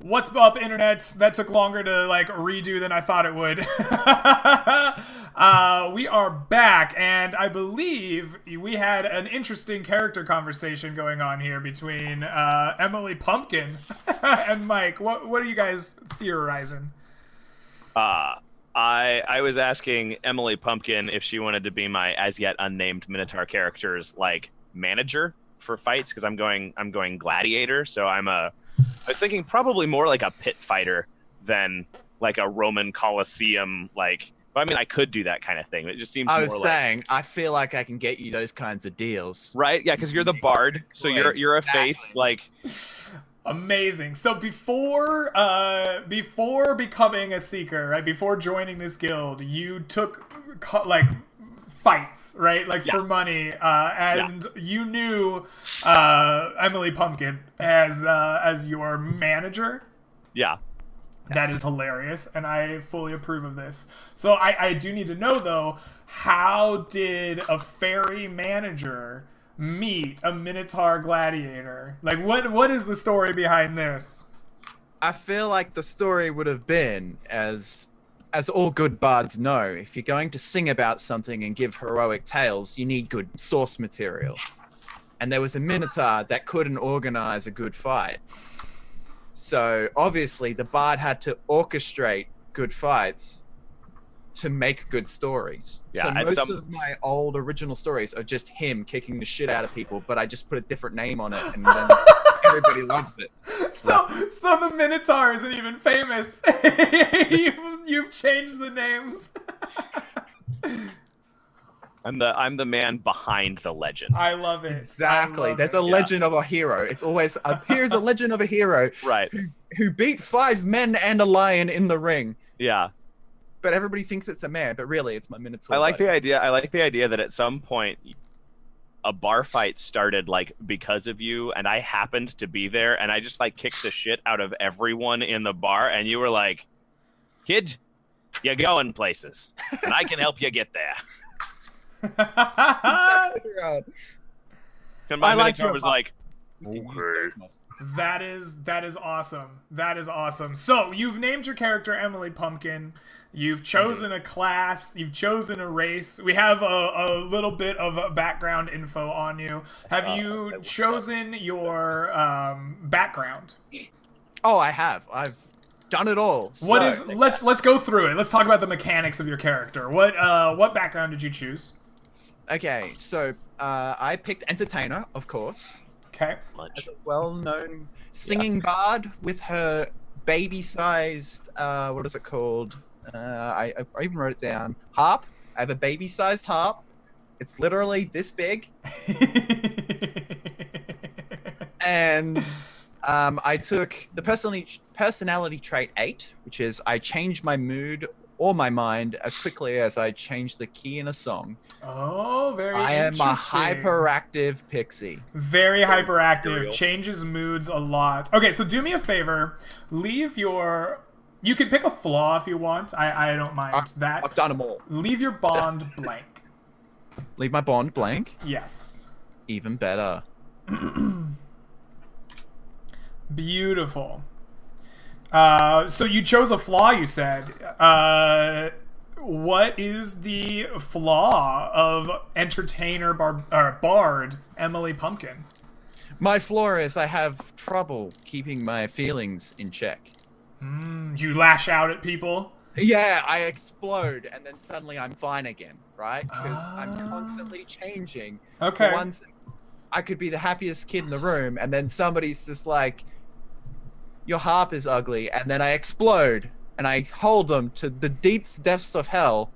What's up, internet? That took longer to like redo than I thought it would. We are back, and I believe we had an interesting character conversation going on here between Emily Pumpkin and Mike. What are you guys theorizing? I was asking Emily Pumpkin if she wanted to be my as yet unnamed Minotaur character's like manager for fights, because I'm going gladiator, so I was thinking probably more like a pit fighter than like a Roman Colosseum. Like, I mean, I could do that kind of thing. It just seems. I feel like I can get you those kinds of deals. Right? Yeah, because you're the bard, so you're a face. Like, amazing. So before becoming a seeker, right? Before joining this guild, you took like fights, right? Like for money, and you knew Emily Pumpkin as your manager. Yeah. That is hilarious, and I fully approve of this. So I do need to know, though, how did a fairy manager meet a Minotaur gladiator? Like, what is the story behind this? I feel like the story would have been, as all good bards know, if you're going to sing about something and give heroic tales, you need good source material. And there was a Minotaur that couldn't organize a good fight. So obviously the bard had to orchestrate good fights to make good stories. Yeah, so most of my old original stories are just him kicking the shit out of people, but I just put a different name on it, and then everybody loves it. So the Minotaur isn't even famous. You've changed the names. I'm the man behind the legend. I love it. Exactly. There's a legend of a hero. It's always here's a legend of a hero, right? Who beat 5 men and a lion in the ring. Yeah. But everybody thinks it's a man, but really it's my Minotaur. I like the idea that at some point a bar fight started like because of you, and I happened to be there, and I just like kicked the shit out of everyone in the bar, and you were like, "Kid, you're going places, and I can help you get there." And my Minotaur was like, "Okay." That is awesome. That is awesome. So you've named your character Emily Pumpkin. You've chosen a class. You've chosen a race. We have a little bit of background info on you. Have you chosen your background? Oh, I have. I've done it all. Let's go through it. Let's talk about the mechanics of your character. What background did you choose? Okay, so I picked entertainer, of course. Okay. As a well-known singing bard with her baby-sized, what is it called? I even wrote it down. Harp. I have a baby-sized harp. It's literally this big. And I took the personality trait 8, which is I change my mood or my mind as quickly as I change the key in a song. Oh, very I am interesting. a hyperactive pixie. Very hyperactive. Changes moods a lot. Okay, so do me a favor. Leave your... You can pick a flaw if you want. I don't mind that. I've done them all. Leave your bond blank. Leave my bond blank? Yes. Even better. Beautiful. So you chose a flaw, you said. What is the flaw of entertainer bard Emily Pumpkin? My flaw is I have trouble keeping my feelings in check. Do you lash out at people? Yeah, I explode, and then suddenly I'm fine again, right? Because I'm constantly changing. Okay. For once, I could be the happiest kid in the room, and then somebody's just like, your harp is ugly, and then I explode, and I hold them to the deep depths of hell,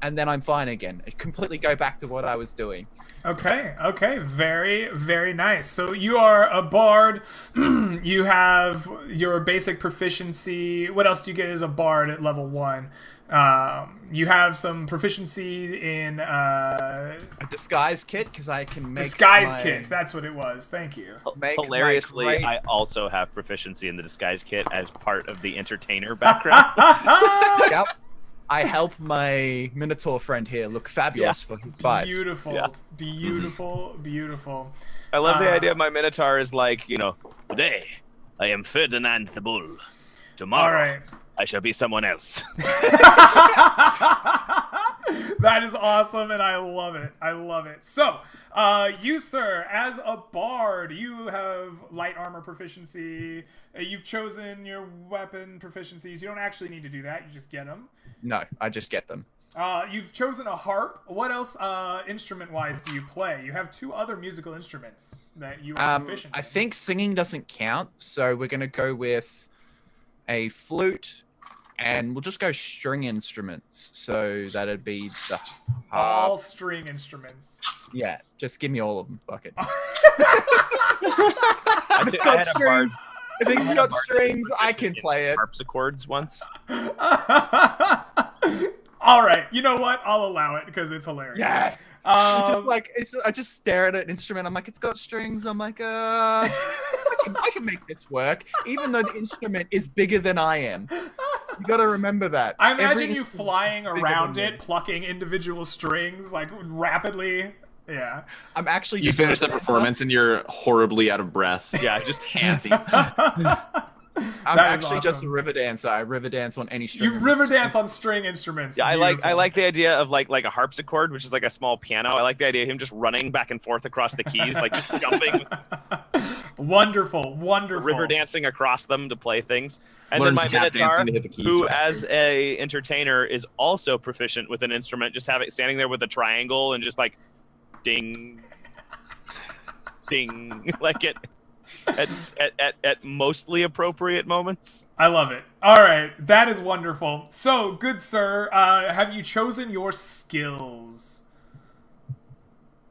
and then I'm fine again. I completely go back to what I was doing. Okay, very, very nice. So you are a bard. You have your basic proficiency. What else do you get as a bard at level 1? You have some proficiency in a disguise kit, because I can make disguise kit. That's what it was. Thank you. Hilariously, I also have proficiency in the disguise kit as part of the entertainer background. Yep. I help my Minotaur friend here look fabulous for his fights. Beautiful, beautiful, beautiful. I love the idea of my Minotaur is like, today I am Ferdinand the Bull. Tomorrow, All right. I shall be someone else. That is awesome, and I love it. I love it. So, you, sir, as a bard, you have light armor proficiency. You've chosen your weapon proficiencies. You don't actually need to do that. You just get them. No, I just get them. You've chosen a harp. What else, instrument-wise, do you play? You have 2 other musical instruments that you are proficient in. I think singing doesn't count, so we're going to go with a flute, and we'll just go string instruments. So that'd be the all string instruments. Yeah, just give me all of them. Fuck it. If it's got strings, I can play it. Harpsichords once. All right, you know what? I'll allow it because it's hilarious. Yes. It's just like I just stare at an instrument. I'm like, it's got strings. I'm like, I can make this work, even though the instrument is bigger than I am. You got to remember that. I imagine you flying around it, plucking individual strings like rapidly. Yeah. I'm actually. You finish the performance and you're horribly out of breath. Yeah, just panting. I'm actually just a river dancer. I river dance on any string. You river dance on string instruments. Yeah, I like the idea of like a harpsichord, which is like a small piano. I like the idea of him just running back and forth across the keys, like just jumping. Wonderful. River dancing across them to play things. And Learns then my tap dancing to hit the Minotaur, keys who faster. as a entertainer is also proficient with an instrument, just have it standing there with a triangle and just like ding, ding, like it. At mostly appropriate moments. I love it. All right, that is wonderful. So, good sir, have you chosen your skills?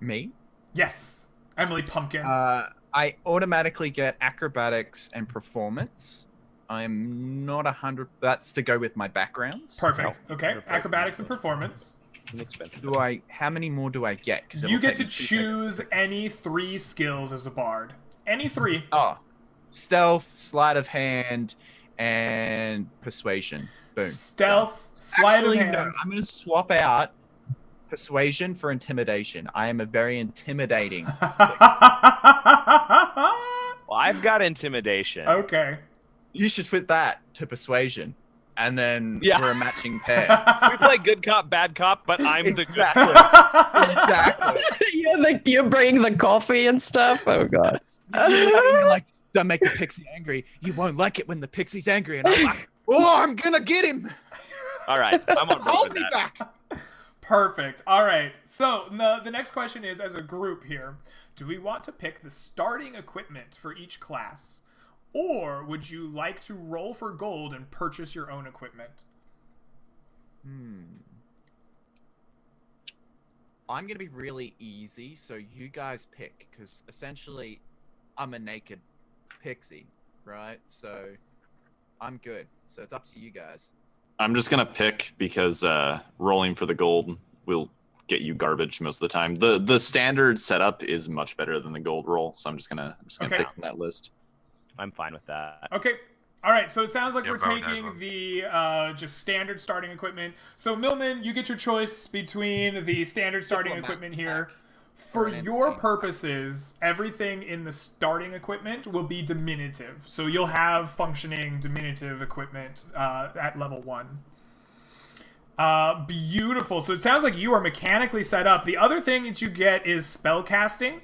Me? Yes, Emily Pumpkin. I automatically get acrobatics and performance. I'm not 100. That's to go with my backgrounds. Perfect. No. Okay, acrobatics and performance. Inexpensive. How many more do I get? 'Cause You it'll get take to me 2 seconds. choose any 3 skills as a bard. Any 3. Oh, stealth, sleight of hand, and persuasion. Boom. Stealth, sleight Actually, of hand. no, I'm going to swap out persuasion for intimidation. I am a very intimidating. Well, I've got intimidation. Okay. You should put that to persuasion, and then Yeah. we're a matching pair. We play good cop, bad cop, but I'm the good Exactly. cop. Exactly. You're bringing the coffee and stuff. Oh god. You're like, don't make the pixie angry. You won't like it when the pixie's angry. And I'm like, oh, I'm gonna get him. All right, I'm on board Hold with me that. back. Perfect. All right. So the next question is, as a group here, do we want to pick the starting equipment for each class, or would you like to roll for gold and purchase your own equipment? I'm gonna be really easy, so you guys pick, because essentially, I'm a naked pixie, right? So I'm good. So it's up to you guys. I'm just gonna pick because rolling for the gold will get you garbage most of the time. The standard setup is much better than the gold roll, so I'm just gonna Okay. pick from that list. I'm fine with that. Okay. All right. So it sounds like Yeah, we're Bowen has taking one. the just standard starting equipment. So Millman, you get your choice between the standard starting Diplomat's equipment here. back. For Or an your insane purposes, everything in the starting equipment will be diminutive. So you'll have functioning diminutive equipment at level 1. Beautiful. So it sounds like you are mechanically set up. The other thing that you get is spell casting.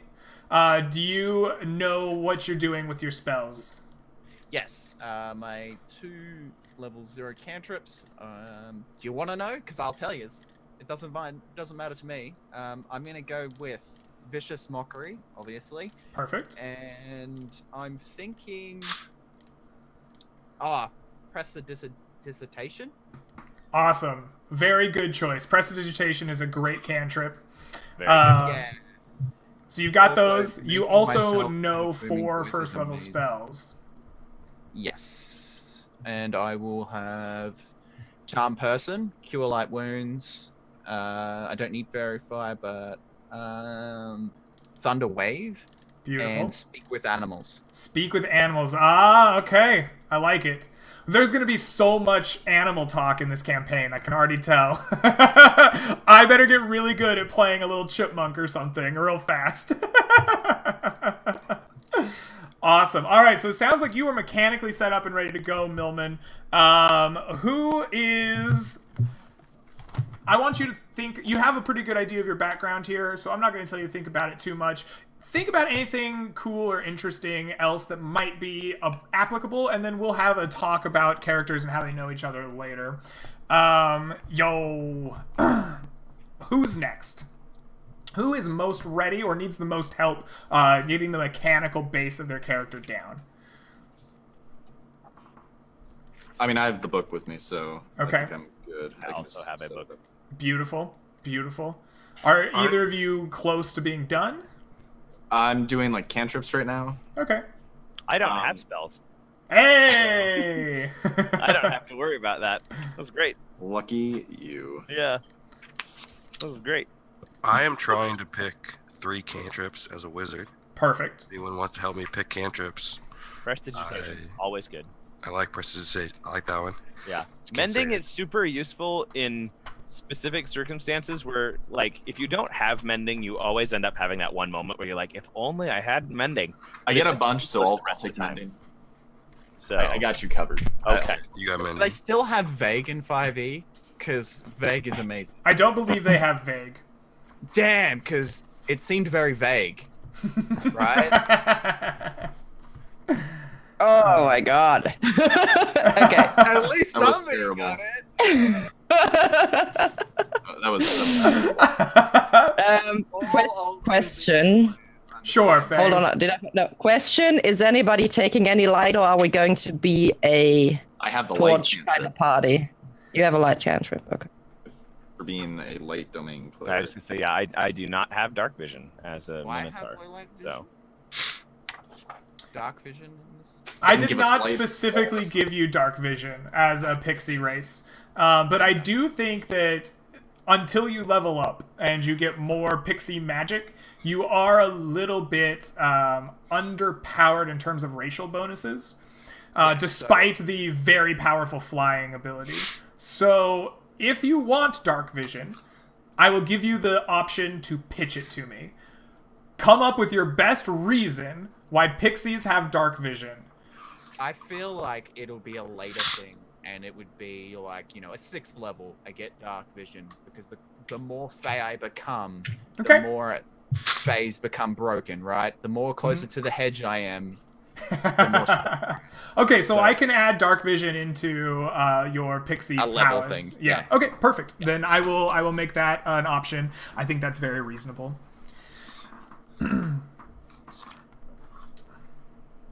Do you know what you're doing with your spells? Yes. My 2 level 0 cantrips. Do you want to know? Because I'll tell you. It doesn't matter to me. I'm gonna go with Vicious Mockery, obviously, Perfect. and I'm thinking, Prestidigitation. Awesome. Very good choice. Prestidigitation is a great cantrip. Very Yeah. So you've got Also those. You making also myself know booming 4 voices first level amazing. spells. Yes. And I will have Charm Person, Cure Light Wounds. I don't need Verify, but Thunder Wave, Beautiful. and Speak with Animals. Speak with animals. Ah, okay. I like it. There's going to be so much animal talk in this campaign. I can already tell. I better get really good at playing a little chipmunk or something real fast. Awesome. All right, so it sounds like you are mechanically set up and ready to go, Millman. Who is... I want you to think... You have a pretty good idea of your background here, so I'm not going to tell you to think about it too much. Think about anything cool or interesting else that might be applicable, and then we'll have a talk about characters and how they know each other later. Who's next? Who is most ready or needs the most help getting the mechanical base of their character down? I mean, I have the book with me, so Okay. I think I'm good. I also have a book. Beautiful. Beautiful. Are either of you close to being done? I'm doing like cantrips right now. Okay. I don't have spells. Hey! I don't have to worry about that. That's great. Lucky you. Yeah. That was great. I am trying to pick 3 cantrips as a wizard. Perfect. Anyone wants to help me pick cantrips? Prestidigitation, always good. I like prestidigitation. I like that one. Yeah. Can't say Mending it. is super useful in specific circumstances where, like, if you don't have mending, you always end up having that one moment where you're like, if only I had mending. I get a bunch, so the I'll rest of take the time. mending. So I got you covered. Okay. You got They mending. still have Vague in 5e, because Vague is amazing. I don't believe they have vague. Damn, because it seemed very vague, right? Oh my god. Okay. At least That was somebody terrible. got it. That was Question. Sure, Faye. Hold on. No. Question. Is anybody taking any light, or are we going to be a I have the light torch kind cantrip of party? You have a light cantrip. Okay. for being a light domain I player. was gonna say, yeah, I do not have dark vision as a Why minotaur. have light So dark vision in this? I Didn't did give us not light. specifically give you dark vision as a pixie race, but I do think that until you level up and you get more pixie magic, you are a little bit underpowered in terms of racial bonuses, despite the very powerful flying ability. So if you want dark vision, I will give you the option to pitch it to me. Come up with your best reason why pixies have dark vision. I feel like it'll be a later thing, and it would be like, you know, a 6th level. I get dark vision because the more Fey I become, Okay. the more Feys become broken, right? The more closer to the hedge I am, the more Okay, so I can add dark vision into your pixie A level powers. thing, Yeah. yeah. Okay, perfect. Then I will make that an option. I think that's very reasonable.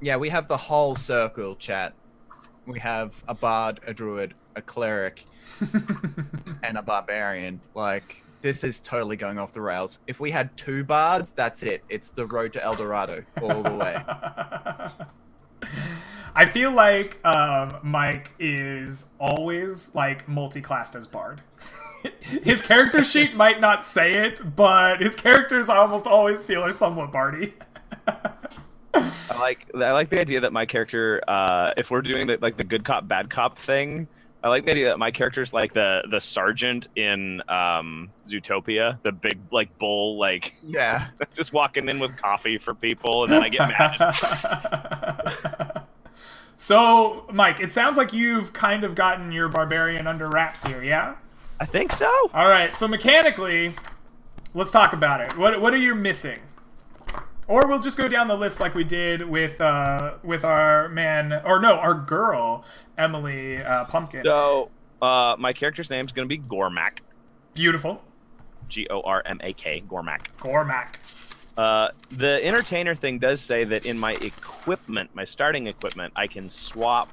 Yeah, we have the whole circle, chat. We have a bard, a druid, a cleric, and a barbarian. Like, this is totally going off the rails. If we had 2 bards, that's it. It's the road to El Dorado all the way. I feel like Mike is always like multi-classed as bard. His character sheet might not say it, but his characters I almost always feel are somewhat bardy. I like the idea that my character, if we're doing the good cop bad cop thing, I like the idea that my character's like the sergeant in Zootopia, the big like bull, like Yeah. just walking in with coffee for people, and then I get mad. So, Mike, it sounds like you've kind of gotten your barbarian under wraps here, yeah? I think so. All right, so mechanically, let's talk about it. What are you missing? Or we'll just go down the list like we did with our girl, Emily Pumpkin. So, my character's name's gonna be Gormak. Beautiful. Gormak. Gormak. Gormak. The entertainer thing does say that in my equipment, my starting equipment, I can swap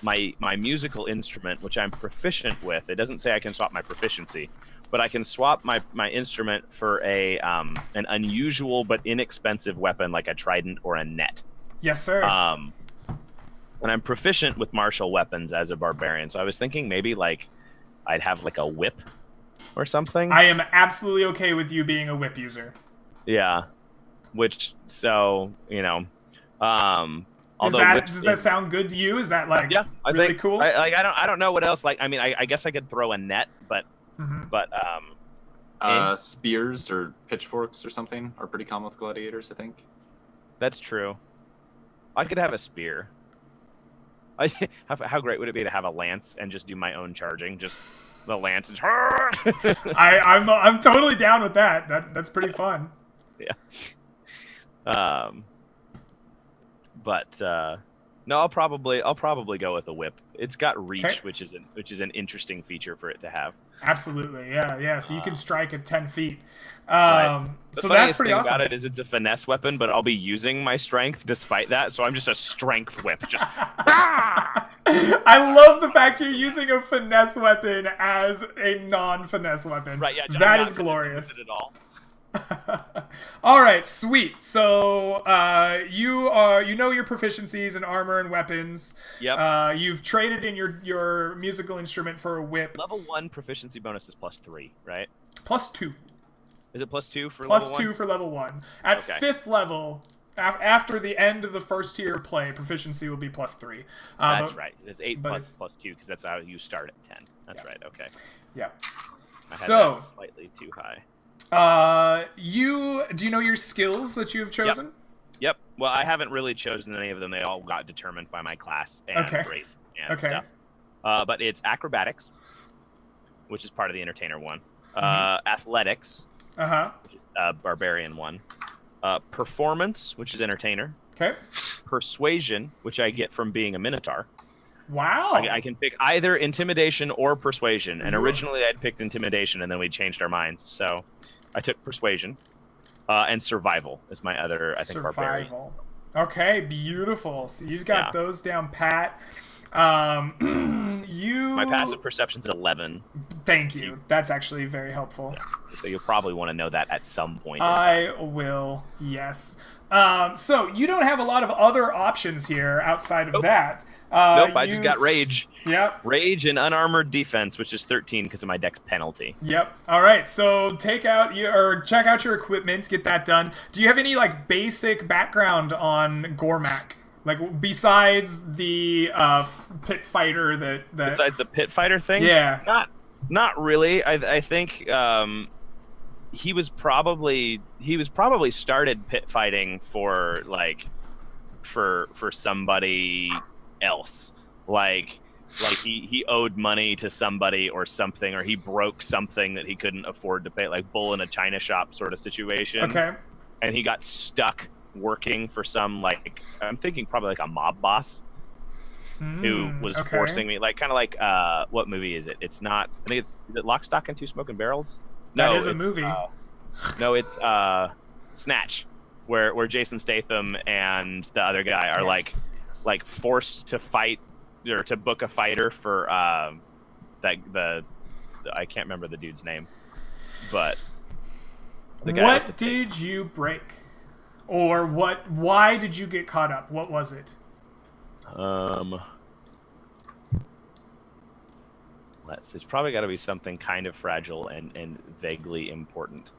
my musical instrument, which I'm proficient with. It doesn't say I can swap my proficiency, but I can swap my instrument for an unusual but inexpensive weapon like a trident or a net. Yes, sir. And I'm proficient with martial weapons as a barbarian, so I was thinking maybe like I'd have like a whip or something. I am absolutely okay with you being a whip user. Yeah, which so you know, although Does that sound good to you? Is that like yeah, I really think, cool? I don't know what else. Like I mean, I guess I could throw a net, but Spears or pitchforks or something are pretty common with gladiators, I think. that's true. I could have a spear. How great would it be to have a lance and just do my own charging? Just the lance and I'm totally down with that. That's pretty fun. Yeah. But no, I'll probably go with a whip. It's got reach, Okay. which is an interesting feature for it to have. Absolutely, yeah. So you can strike at 10 feet. Right. The So funniest that's pretty thing awesome. about it is it's a finesse weapon, but I'll be using my strength despite that, so I'm just a strength whip. Just I love the fact you're using a finesse weapon as a non-finesse weapon. right, yeah. I'm That not is finessing glorious. with it at all. All right, sweet. So you know your proficiencies in armor and weapons. Yep. You've traded in your musical instrument for a whip. Level 1 proficiency bonus is +3, right? +2. Is it +2 for Plus level 2 1? for level 1. At Okay. 5th level, after the end of the first tier play, proficiency will be +3. That's but- right. It's 8 but plus it's- +2 because that's how you start at 10. That's Yeah. right. Okay. Yeah. I had So- that slightly too high. do you know your skills that you have chosen? Yep. Well, I haven't really chosen any of them. They all got determined by my class and Okay. race and Okay. stuff. But it's acrobatics, which is part of the entertainer one. Mm-hmm. Athletics, Uh-huh. barbarian one. Performance, which is entertainer. Okay. Persuasion, which I get from being a minotaur. Wow. I can pick either intimidation or persuasion. And Ooh. originally I'd picked intimidation, and then we changed our minds. So I took persuasion. And survival is my other, I think, barbarian. Survival. Okay, beautiful. So you've got Yeah. those down pat. My passive perception's 11, Thank you. That's actually very helpful. so you'll probably want to know that at some point. I will, yes. So you don't have a lot of other options here outside of Nope. that. Nope, I just got rage. Yep. Rage and unarmored defense, which is 13 because of my dex penalty. Yep. All right. So check out your equipment. Get that done. Do you have any like basic background on Gormak? Like besides the pit fighter that Besides the pit fighter thing? Yeah. Not really. I think he was probably started pit fighting for somebody else. Like he owed money to somebody or something, or he broke something that he couldn't afford to pay, like bull in a china shop sort of situation. Okay. And he got stuck working for some, like, I'm thinking probably like a mob boss who was okay. forcing me, like, kind of like, what movie is it? It's not, I think is it Lock, Stock, and Two Smoking Barrels? That No, is a it's, movie. No, it's Snatch, where Jason Statham and the other guy are Yes. like forced to fight or to book a fighter for the I can't remember the dude's name, but the guy with the What did you break? Or why did you get caught up? What was it? It's probably got to be something kind of fragile and vaguely important.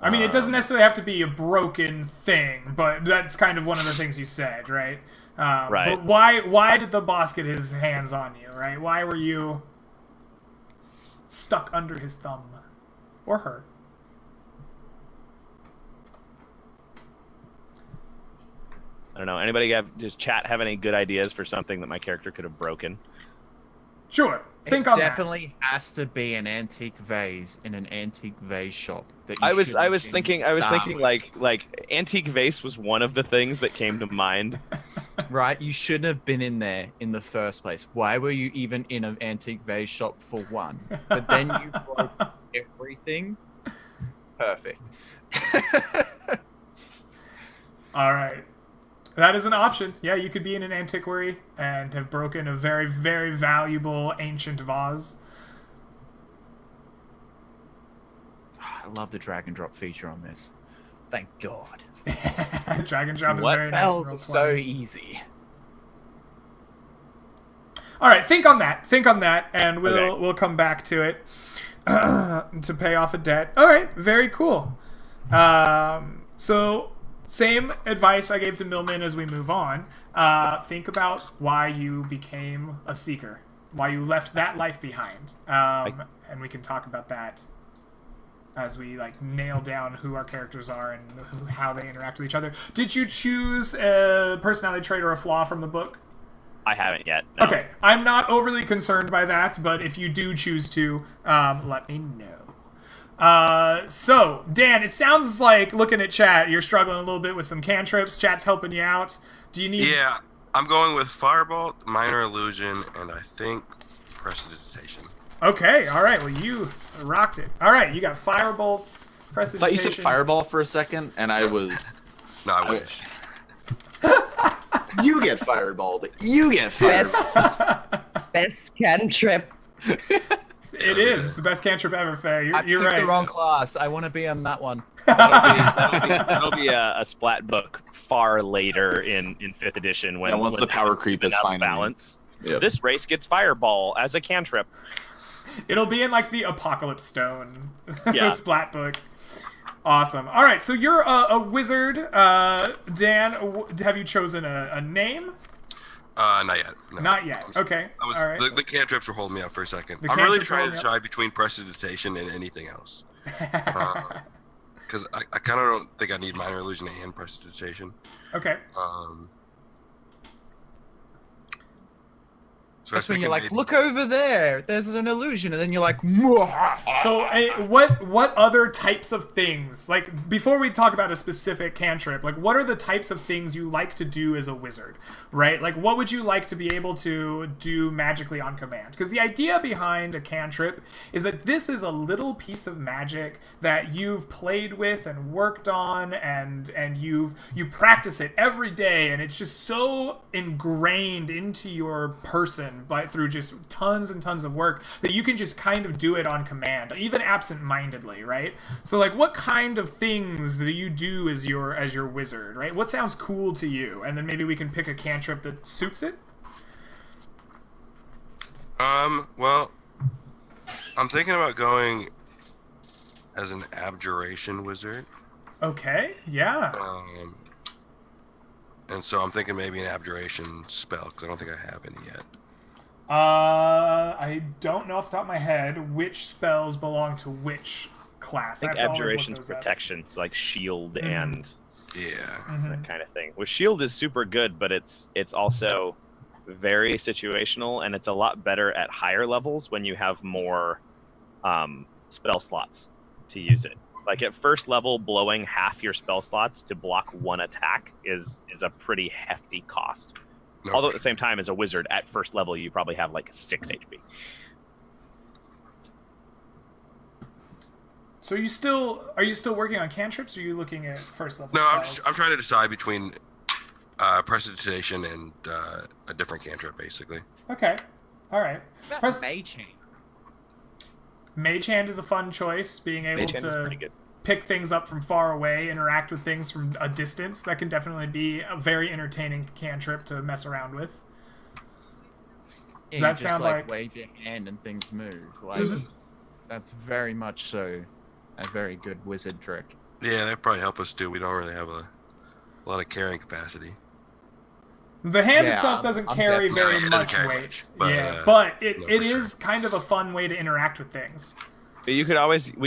I mean, it doesn't necessarily have to be a broken thing, but that's kind of one of the things you said, right? Right. But why did the boss get his hands on you, right? Why were you stuck under his thumb? Or her? I don't know. Anybody have any good ideas for something that my character could have broken? Sure. Think it on definitely has to be an antique vase in an antique vase shop. That I was shouldn't thinking start with. like antique vase was one of the things that came to mind. Right, you shouldn't have been in there in the first place. Why were you even in an antique vase shop for one? But then you broke everything. Perfect. that. All right. That is an option. Yeah, you could be in an antiquary and have broken a very, very valuable ancient vase. I love the drag and drop feature on this. Thank God. Drag and drop is What? very nice. and Spells are real so fun. easy. All right, think on that, and we'll Okay. we'll come back to it to pay off a debt. All right, very cool. So same advice I gave to Millman as we move on. Think about why you became a seeker, why you left that life behind, and we can talk about that as we like nail down who our characters are and how they interact with each other. Did you choose a personality trait or a flaw from the book? I haven't yet. No. Okay, I'm not overly concerned by that, but if you do choose to, let me know. So, Dan, it sounds like, looking at chat, you're struggling a little bit with some cantrips. Chat's helping you out. Do you need... Yeah, I'm going with Firebolt, Minor Illusion, and I think Prestidigitation. Okay, all right. Well, you rocked it. All right, you got Firebolt, I Prestidigitation. thought you said Fireball for a second, and I was... No, I wish. You get Fireballed. You get Fireballed. Best cantrip. It is. It's the best cantrip ever, Faye. I You're picked right. the wrong class. I want to be on that one. That'll be a splat book far later in 5th edition when once the power creep is out of finally balance. Yep. This race gets Fireball as a cantrip. It'll be in like the Apocalypse Stone Yeah. splat book. Awesome. All right, so you're a wizard, Dan. Have you chosen a name? Not yet. No. Not yet. Okay. I was All right. the cantrips were holding me up for a second. The I'm really cantrips were trying to holding decide between Prestidigitation and anything else. Because I kind of don't think I need Minor Illusion and Prestidigitation. Okay. So I was That's when you're thinking like, maybe- look over there. There's an illusion, and then you're like, "Mwahaha." So, what other types of things, like, before we talk about a specific cantrip, like, what are the types of things you like to do as a wizard, right? Like, what would you like to be able to do magically on command? Because the idea behind a cantrip is that this is a little piece of magic that you've played with and worked on, and you practice it every day, and it's just so ingrained into your person but through just tons and tons of work that you can just kind of do it on command, even absent-mindedly, right? So like, what kind of things do you do as your wizard, right? What sounds cool to you? And then maybe we can pick a cantrip that suits it. Well, I'm thinking about going as an Abjuration Wizard. Okay, yeah. And so I'm thinking maybe an Abjuration spell, because I don't think I have any yet. I don't know off the top of my head which spells belong to which class. I think have to always look Abjuration's those up. protection, so like shield and Yeah. that kind of thing. With shield is super good, but it's also very situational, and it's a lot better at higher levels when you have more spell slots to use it. Like at first level, blowing half your spell slots to block one attack is a pretty hefty cost. No, Although at for the same time, as a wizard, at first level, you probably have like 6 HP. So are you still working on cantrips, or are you looking at first level No, spells? I'm trying to decide between Prestidigitation and a different cantrip, basically. Okay. All right. Pres- Mage Hand. Mage Hand is a fun choice, being able Mage Hand is pretty to good. pick things up from far away, interact with things from a distance. That can definitely be a very entertaining cantrip to mess around with. Yeah, Does that you just, sound like- wave your hand and things move? Like that's very much so a very good wizard trick. Yeah, that'd probably help us too. We don't really have a lot of carrying capacity. The hand Yeah, itself doesn't I'm carry definitely- very No, it doesn't much carry weight. much, but, yeah, but no, it for is kind of a fun way to interact with things. But we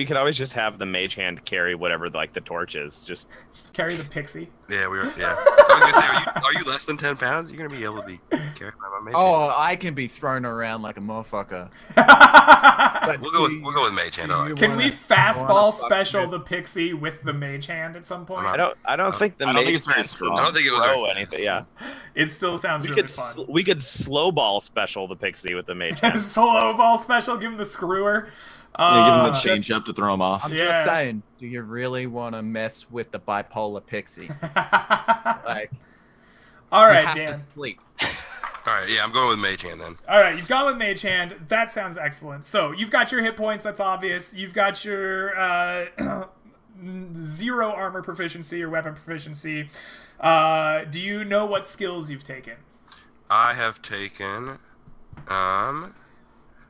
could always just have the mage hand carry whatever like the torch is. Just Just carry the pixie. Yeah, we were. Yeah. So I was gonna say, are you less than 10 pounds? You're gonna be able to be carried by my mage. Oh, I can be thrown around like a motherfucker. Hand. We'll go with mage hand. All right. Can we wanna fastball fuck special with- the pixie with the mage hand at some point? I'm I don't think the I don't mage think it's very hand strong. would I don't think it was throw very- anything. Yeah, It still sounds we really could fun. we could slow ball special the pixie with the mage hand. Slow ball special, give him the screwer. Yeah, give him the Uh, change up to throw him off. I'm Yeah. just saying, do you really want to mess with the bipolar pixie? Like, All you right, have Dan. to sleep. All right. Yeah, I'm going with mage hand then. All right, you've gone with Mage Hand. That sounds excellent. So you've got your hit points. That's obvious. You've got your 0 armor proficiency or weapon proficiency. Do you know what skills you've taken? I have taken.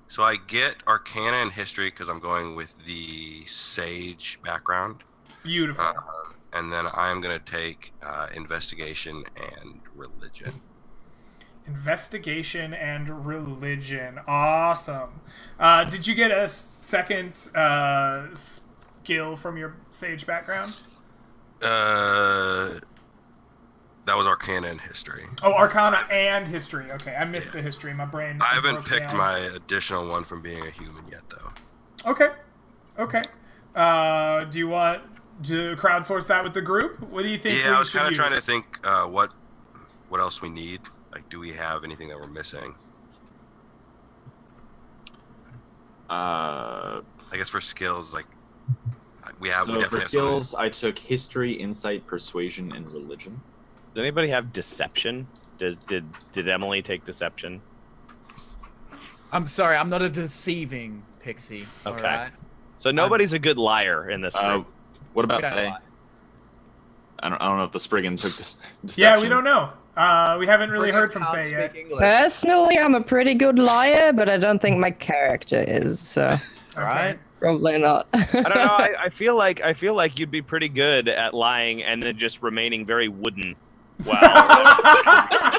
So I get Arcana and History because I'm going with the Sage background. Beautiful. And then I'm going to take Investigation and Religion. Investigation and religion. Awesome. Did you get a second skill from your sage background? That was Arcana and History. Oh, Arcana and History. Okay, I missed the History. My brain. I haven't broke picked down. my additional one from being a human yet, though. Okay. Okay. Do you want to crowdsource that with the group? What do you think? Yeah, we I was should kind of use? trying to think what else we need. Like, do we have anything that we're missing? I guess for skills, like we So definitely for have skills, I took history, insight, persuasion, and religion. Does anybody have deception? Did Emily take deception? I'm sorry, I'm not a deceiving pixie. Okay. All right? So nobody's a good liar in this group. What about We don't Faye? lie. I don't know if the Spriggan took this deception. Yeah, we don't know. We haven't really heard from Can't Faye yet. speak English. Personally, I'm a pretty good liar, but I don't think my character is. So Right? probably not. I don't know. I feel like you'd be pretty good at lying and then just remaining very wooden. Wow.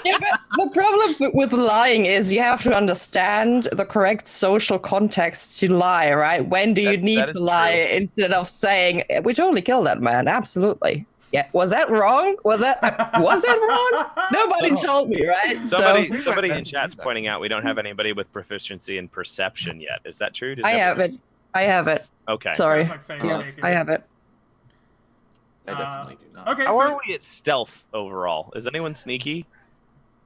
Yeah, but the problem with lying is you have to understand the correct social context to lie, right? When do you That need is to lie true. instead of saying, "We totally killed that man"? Absolutely. Yeah. Was that wrong? Was that wrong? Nobody told me, right? Somebody in went chat's back. pointing out we don't have anybody with proficiency in perception yet. Is that true? Does I have everyone- it. I have it. Okay. Sorry. Sounds like Faye's Yeah, taking I it. have it. I definitely do not. Okay, How so are we at stealth overall? Is anyone sneaky?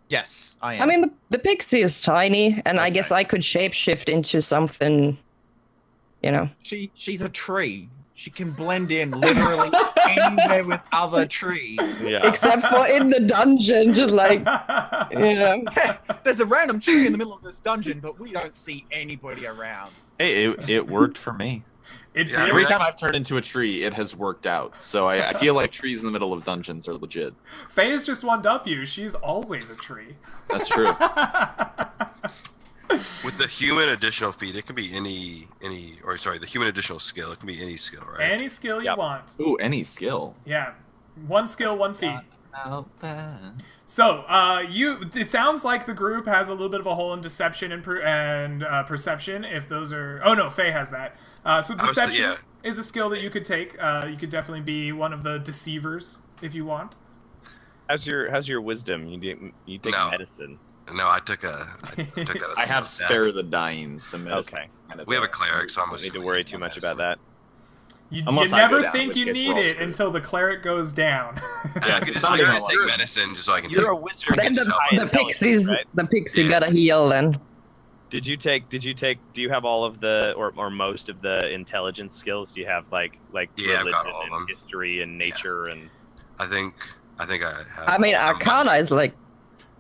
Yes, I am. I mean, the pixie is tiny, and I Okay. guess I could shapeshift into something, you know. she's a tree. She can blend in literally anywhere with other trees. Yeah. Except for in the dungeon, just like, you know. There's a random tree in the middle of this dungeon, but we don't see anybody around. Hey, it worked for me. it Yeah, did. Every time I've turned into a tree, it has worked out. So I feel like trees in the middle of dungeons are legit. Faye's just one up you. She's always a tree. That's true. With the human additional feat, it can be the human additional skill, it can be any skill, right? Any skill you Yep. want. Ooh, any skill. Yeah. One skill, one feat. So, it sounds like the group has a little bit of a hole in deception and perception. If those are, oh no, Faye has that. So deception yeah. is a skill that you could take. You could definitely be one of the deceivers if you want. How's your wisdom? You take No. medicine. No, I took that as I have a spare the dying, so medicine Okay. kind of We have a does. cleric, so I'm Don't need to assuming worry it's too not much about medicine. that. You Unless I go never down, think which you case we're need all it screwed. until the cleric goes down. Yeah, it's just not I'm even gonna like take that. medicine just so I can You're take a wizard. Then which is high the intelligence, right? the pixie Yeah. gotta heal then. Did you take? Do you have all of the or most of the intelligence skills? Do you have like Yeah, I've religion got all of and them. history and nature and? I think I have. I mean, I'm- Arcana is like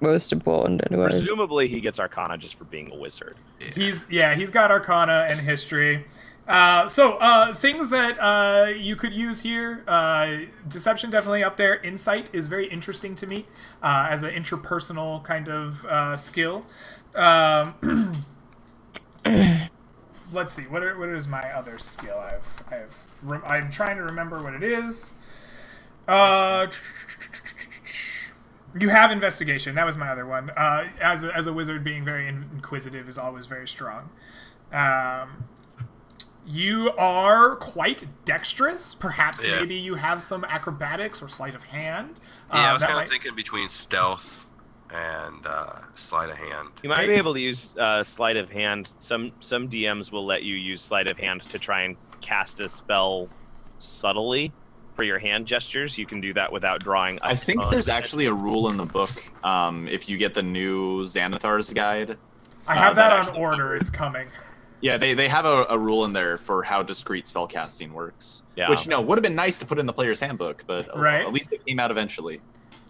most important anyways. Presumably, he gets Arcana just for being a wizard. He's got Arcana and History. So things that you could use here: Deception definitely up there. Insight is very interesting to me as an interpersonal kind of skill. Let's see. What is my other skill? I'm trying to remember what it is. You have investigation. That was my other one. As a wizard, being very inquisitive is always very strong. You are quite dexterous. Perhaps Yeah. maybe you have some acrobatics or sleight of hand. Yeah, I was that kind might- of thinking between stealth and sleight of hand. You might be able to use sleight of hand. Some DMs will let you use sleight of hand to try and cast a spell subtly for your hand gestures. You can do that without drawing. I think there's actually. actually a rule in the book. If you get the new Xanathar's guide, I have that on actually order. covers- It's coming. yeah, they have a rule in there for how discreet spellcasting works. Yeah. Which would have been nice to put in the player's handbook, but oh well, Right. at least it came out eventually.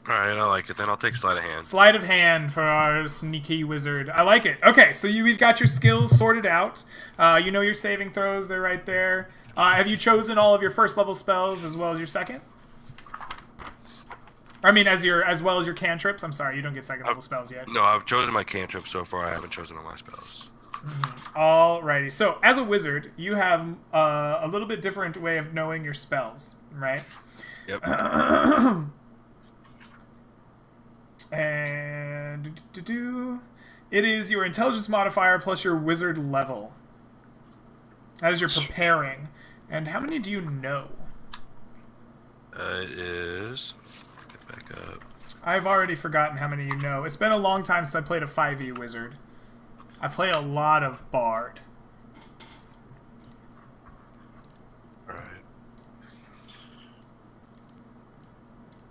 All right, I like it. Then I'll take sleight of hand. Sleight of hand for our sneaky wizard. I like it. Okay, so we've got your skills sorted out. You know your saving throws. They're right there. Have you chosen all of your first level spells as well as your second? I mean, as well as your cantrips. I'm sorry, you don't get second level spells yet. No, I've chosen my cantrip so far. I haven't chosen all my spells. Alrighty. So as a wizard, you have a little bit different way of knowing your spells, right? Yep. And it is your intelligence modifier plus your wizard level. That is your preparing. And how many do you know? It is. Get back up. I've already forgotten how many you know. It's been a long time since I played a 5e wizard. I play a lot of bard. All right.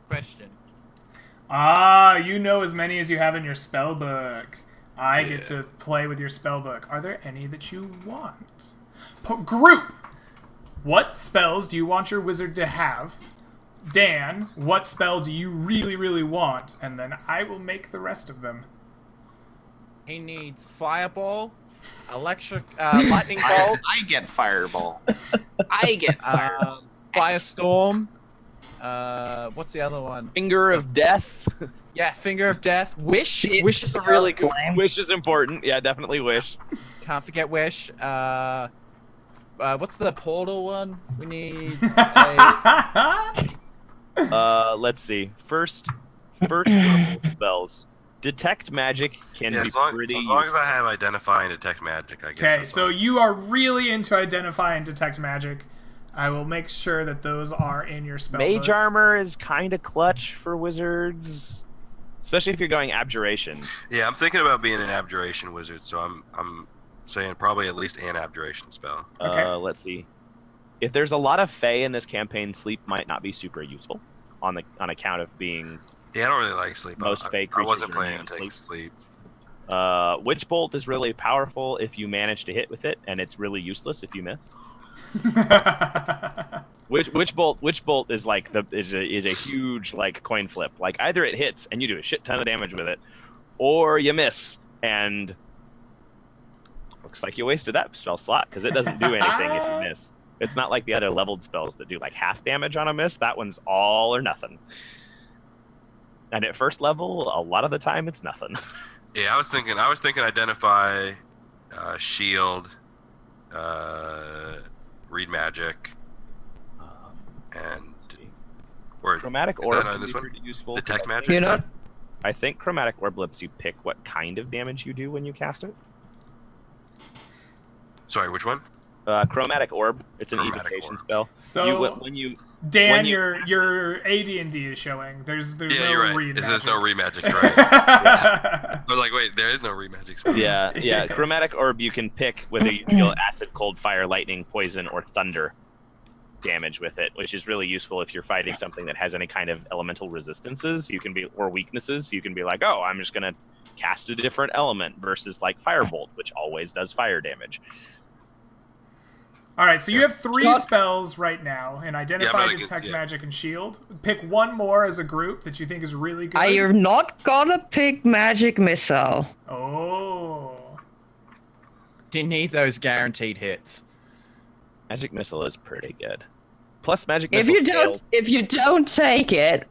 Question. Ah, you know as many as you have in your spell book. I get to play with your spell book. Are there any that you want? Group! What spells do you want your wizard to have? Dan, what spell do you really, really want? And then I will make the rest of them. He needs fireball, electric, lightning bolt, I get fireball. I get firestorm. What's the other one? Finger of Death. Yeah, finger of death. Wish. Shit. Wish is a really good. Wish is important. Yeah, definitely wish. Can't forget wish. What's the portal one? We need. A... Let's see. First level spells. Detect magic can Yeah, be as long pretty. as I have identify and detect magic, I guess. Okay, that's so fine. you are really into identify and detect magic. I will make sure that those are in your spell Mage book. armor is kind of clutch for wizards, especially if you're going abjuration. Yeah, I'm thinking about being an abjuration wizard, so I'm saying probably at least an abjuration spell. Okay. Let's see. If there's a lot of Fey in this campaign, sleep might not be super useful on account of being. Yeah, I don't really like sleep. Most Fey I creatures wasn't are planning on immune taking to sleep. Witch Bolt is really powerful if you manage to hit with it, and it's really useless if you miss. Witch Bolt is like is a huge like coin flip. Like either it hits and you do a shit ton of damage with it, or you miss and looks like you wasted that spell slot because it doesn't do anything if you miss. It's not like the other leveled spells that do like half damage on a miss. That one's all or nothing. And at first level, a lot of the time it's nothing. Yeah, I was thinking identify, shield, read magic, and or Chromatic is Orb that on can this be one? pretty useful. Detect magic. You're not. I think Chromatic Orb lets you pick what kind of damage you do when you cast it. Sorry, which one? Chromatic Orb. It's an Chromatic evocation Orb. spell. So, when you Dan, you- your AD&D is showing. There's Yeah, no you're right. read There's magic. no read magic. You're right. I was like, wait, there is no read magic spell. yeah, Chromatic Orb you can pick whether you deal acid, cold, fire, lightning, poison, or thunder damage with it, which is really useful if you're fighting something that has any kind of elemental resistances. You can be or weaknesses. You can be like, oh, I'm just gonna cast a different element versus like Firebolt, which always does fire damage. All right, so you have 3 Shot. spells right now in Identify, not against- Detect yeah. Magic, and Shield. Pick one more as a group that you think is really good. I am not gonna pick magic missile. Oh. You need those guaranteed hits. Magic Missile is pretty good. Plus, Magic If Missile you don't take it,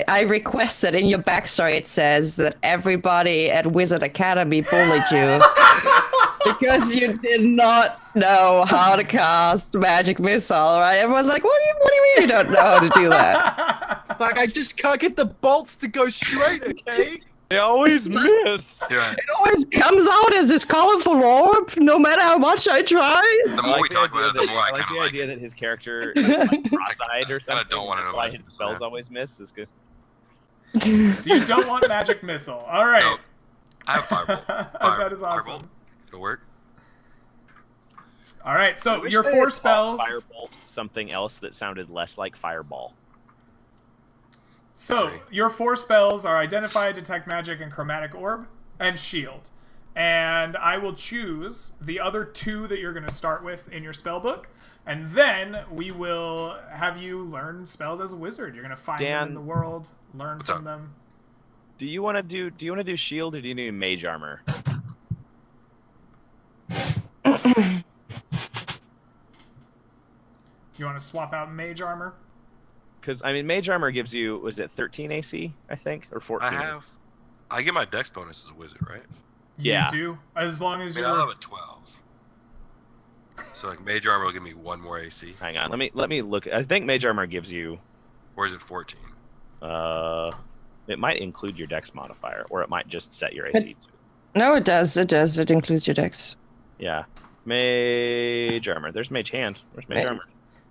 I request that in your backstory it says that everybody at Wizard Academy bullied you because you did not know how to cast Magic Missile, right? Everyone's like, what do you mean you don't know how to do that? It's like I just can't get the bolts to go straight. Okay. They always miss. You're right. It always comes out as this colorful orb, no matter how much I try. The more we talk about it, the more I like kind the of like idea it. that his character is like cross-eyed or I kinda something. don't wanna know That's why Magic his Missile, spells yeah. always miss. Is good. So you don't want Magic Missile. All right. No, I have Firebolt. That is awesome. Firebolt. It'll work. All right, so Wish your they 4 had spells. called Firebolt something else that sounded less like Fireball. So your 4 spells are Identify, Detect Magic, and Chromatic Orb, and Shield. And I will choose the other 2 that you're going to start with in your spell book, and then we will have you learn spells as a wizard. You're going to find them Dan, in the world, learn what's from up? them. Do you want to do shield or do you do mage armor? You want to swap out Mage Armor? Because I mean, mage armor gives you, was it 13 AC? I think, or 14. I get my dex bonus as a wizard, right? Yeah. You do, as long as I mean, you're... I'll have a 12. So like major armor will give me 1 more AC, Hang on, let me look. I think mage armor gives you. or is it 14? It might include your dex modifier, or it might just set your AC. No, it does. It does. It includes your dex. Yeah, mage armor. There's mage hand. Where's mage Right. armor?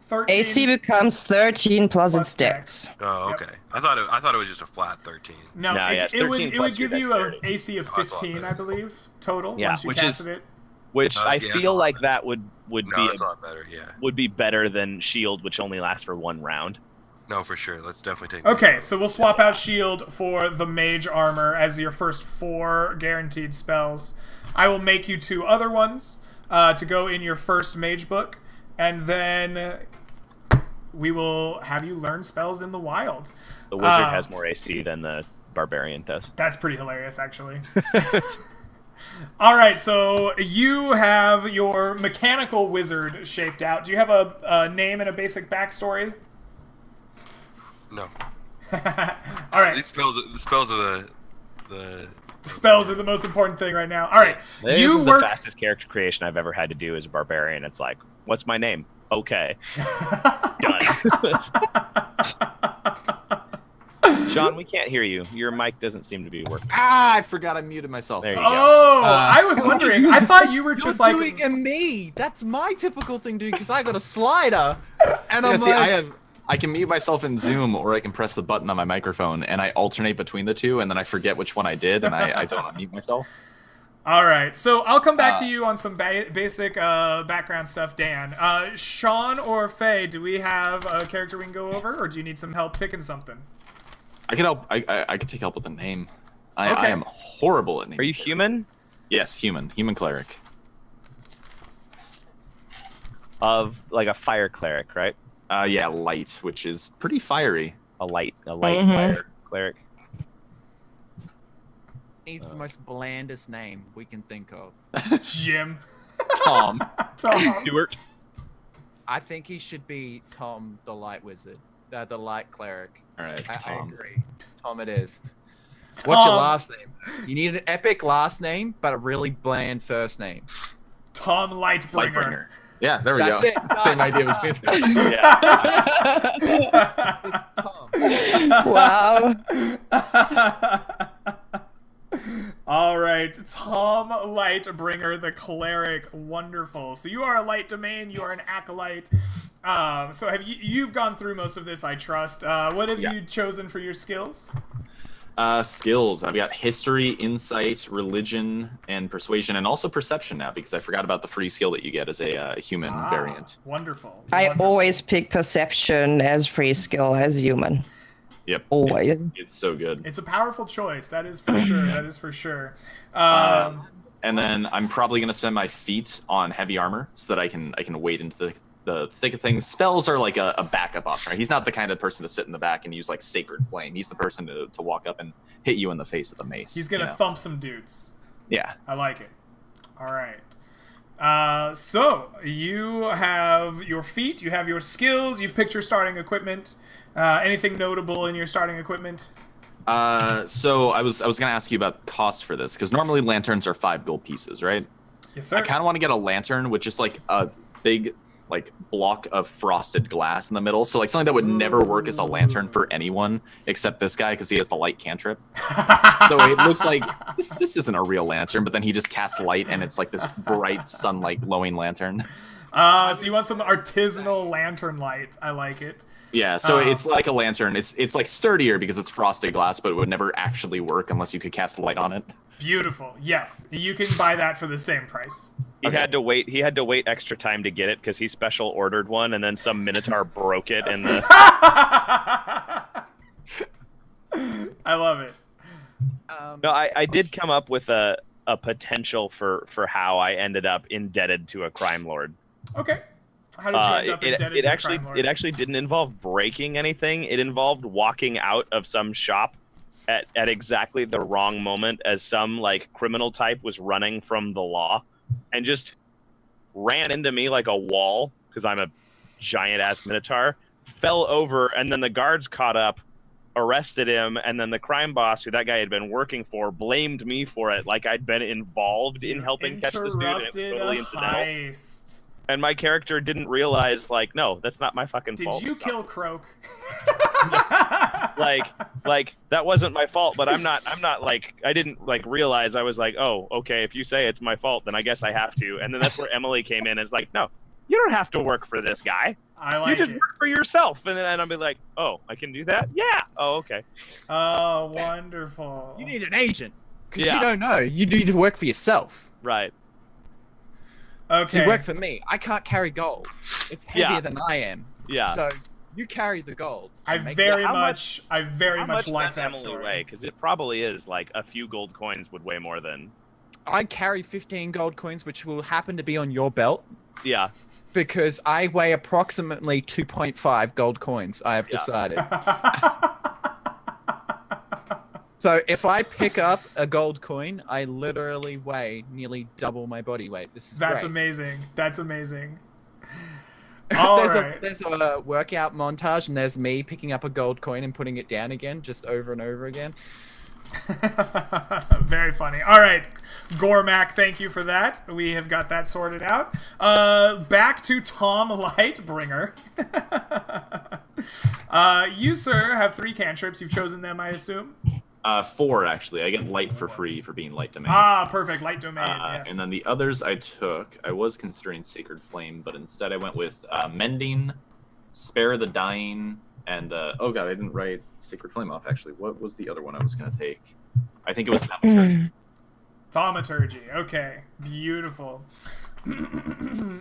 13. AC becomes 13 plus Plus its dex. Oh, Yep. okay. I thought it was just a flat 13. No, No, yeah, it's 13 it would plus your give you an dexterity. AC of Oh, I thought 15, that. I believe, total. Yeah, once you which casted is- it. Which Oh, I yeah, that's a feel lot like better. that would No, it's a lot better. Yeah. would be better than shield, which only lasts for 1 round. No, for sure. Let's definitely take. Okay, so we'll swap out shield for the mage armor as your first 4 guaranteed spells. I will make you 2 other ones to go in your first mage book, and then we will have you learn spells in the wild. The wizard has more AC than the barbarian does. That's pretty hilarious, actually. All right, so you have your mechanical wizard shaped out. Do you have a name and a basic backstory? No. All right. The spells are the Spells are the most important thing right now. All right. This You is work. the fastest character creation I've ever had to do as a barbarian. It's like, what's my name? Okay. Done. Sean, we can't hear you. Your mic doesn't seem to be working. Ah, I forgot I muted myself. There you go. Oh, I was wondering. I thought you were just You're like. doing a me. That's my typical thing to do because I got a slider, and Yeah, I'm see, like, I can mute myself in Zoom, or I can press the button on my microphone, and I alternate between the two, and then I forget which one I did, and I don't unmute myself. All right, so I'll come back to you on some basic background stuff, Dan. Sean or Faye, do we have a character we can go over, or do you need some help picking something? I can help. I can take help with the name. I Okay. am horrible at names. Are you human? Yes, human cleric. Of like a fire cleric, right? Yeah, light, which is pretty fiery. A light Mhm. fire cleric. he's the most blandest name we can think of. Jim. Tom. Tom. Stuart. I think he should be Tom, the light wizard, the light cleric. All right, I Tom. agree. Tom, it is. What's your Tom. last name? You need an epic last name, but a really bland first name. Tom Lightbringer. Lightbringer. Yeah, there we That's go. it. Same idea as me. Yeah. It's Tom. Wow. All right, Tom Lightbringer, the cleric. Wonderful. So you are a light domain. You are an acolyte. So have you've gone through most of this, I trust. What have Yeah. you chosen for your skills? Skills. I've got history, insight, religion, and persuasion, and also perception now because I forgot about the free skill that you get as a human variant. Wonderful. I Wonderful. always pick perception as free skill as human. Yep. Always. It's so good. It's a powerful choice. That is for sure. That is for sure. And then I'm probably going to spend my feet on heavy armor so that I can wade into the thick of things. Spells are like a backup option. Right? He's not the kind of person to sit in the back and use like Sacred Flame. He's the person to walk up and hit you in the face with a mace. He's gonna you know? thump some dudes. Yeah. I like it. All right. So you have your feet. You have your skills. You've picked your starting equipment. Anything notable in your starting equipment? So I was gonna ask you about cost for this because normally lanterns are 5 gold pieces, right? Yes, sir. I kind of want to get a lantern with just like a big like block of frosted glass in the middle. So like something that would never work as a lantern for anyone except this guy because he has the light cantrip. So it looks like this isn't a real lantern, but then he just casts light and it's like this bright sunlight glowing lantern. So you want some artisanal lantern light. I like it. Yeah, so it's like a lantern. It's like sturdier because it's frosted glass, but it would never actually work unless you could cast light on it. Beautiful. Yes, you can buy that for the same price. He Okay. had to wait. He had to wait extra time to get it because he special ordered one, and then some minotaur broke it. And the I love it. no, I did come up with a potential for how I ended up indebted to a crime lord. Okay. How did you end up indebted It to a actually crime lord? it actually didn't involve breaking anything. It involved walking out of some shop at exactly the wrong moment as some like criminal type was running from the law and just ran into me like a wall because I'm a giant ass minotaur, fell over, and then the guards caught up, arrested him, and then the crime boss who that guy had been working for blamed me for it like I'd been involved in helping catch this dude, and it was Interrupted totally a incidental. heist. And my character didn't realize, like, no, that's not my fucking Did fault. you kill Croak? like that wasn't my fault, but I'm not like, I didn't like realize. I was like, oh, okay, if you say it's my fault, then I guess I have to. And then that's where Emily came in and is like, no, you don't have to work for this guy. I like you just it. work for yourself, and then I'll be like, oh, I can do that? Yeah. Oh, okay. Oh, wonderful. You need an agent because Yeah. you don't know. You need to work for yourself. Right. Okay. So you work for me. I can't carry gold. It's heavier Yeah. than I am. Yeah. So you carry the gold. I Make very how much like does that Emily story. weigh? Because it probably is like a few gold coins would weigh more than. I carry 15 gold coins, which will happen to be on your belt, Yeah. because I weigh approximately 2.5 gold coins. I have decided. So if I pick up a gold coin, I literally weigh nearly double my body weight. This is That's great. amazing. That's amazing. All right. There's a workout montage, and there's me picking up a gold coin and putting it down again, just over and over again. Very funny. All right, Gormak, thank you for that. We have got that sorted out. Back to Tom Lightbringer. You, sir, have 3 cantrips. You've chosen them, I assume? 4 actually. I get light for free for being light domain. Ah, perfect. Light domain. Yes. And then the others I took, I was considering Sacred Flame, but instead I went with Mending, Spare the Dying, and oh god, I didn't write Sacred Flame off actually. What was the other one I was gonna take? I think it was Thaumaturgy. Thaumaturgy. Okay, beautiful.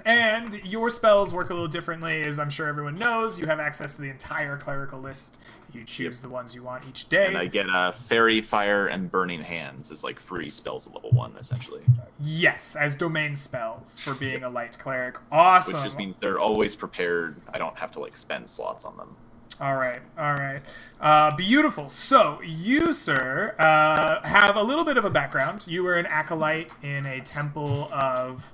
And your spells work a little differently, as I'm sure everyone knows. You have access to the entire clerical list. You choose the ones you want each day. And I get Fairy, Fire, and Burning Hands as like free spells at level 1 essentially. Yes, as domain spells for being a light cleric. Awesome. Which just means they're always prepared. I don't have to like spend slots on them. All right, all right. Beautiful. So, you, sir, have a little bit of a background. You were an acolyte in a temple of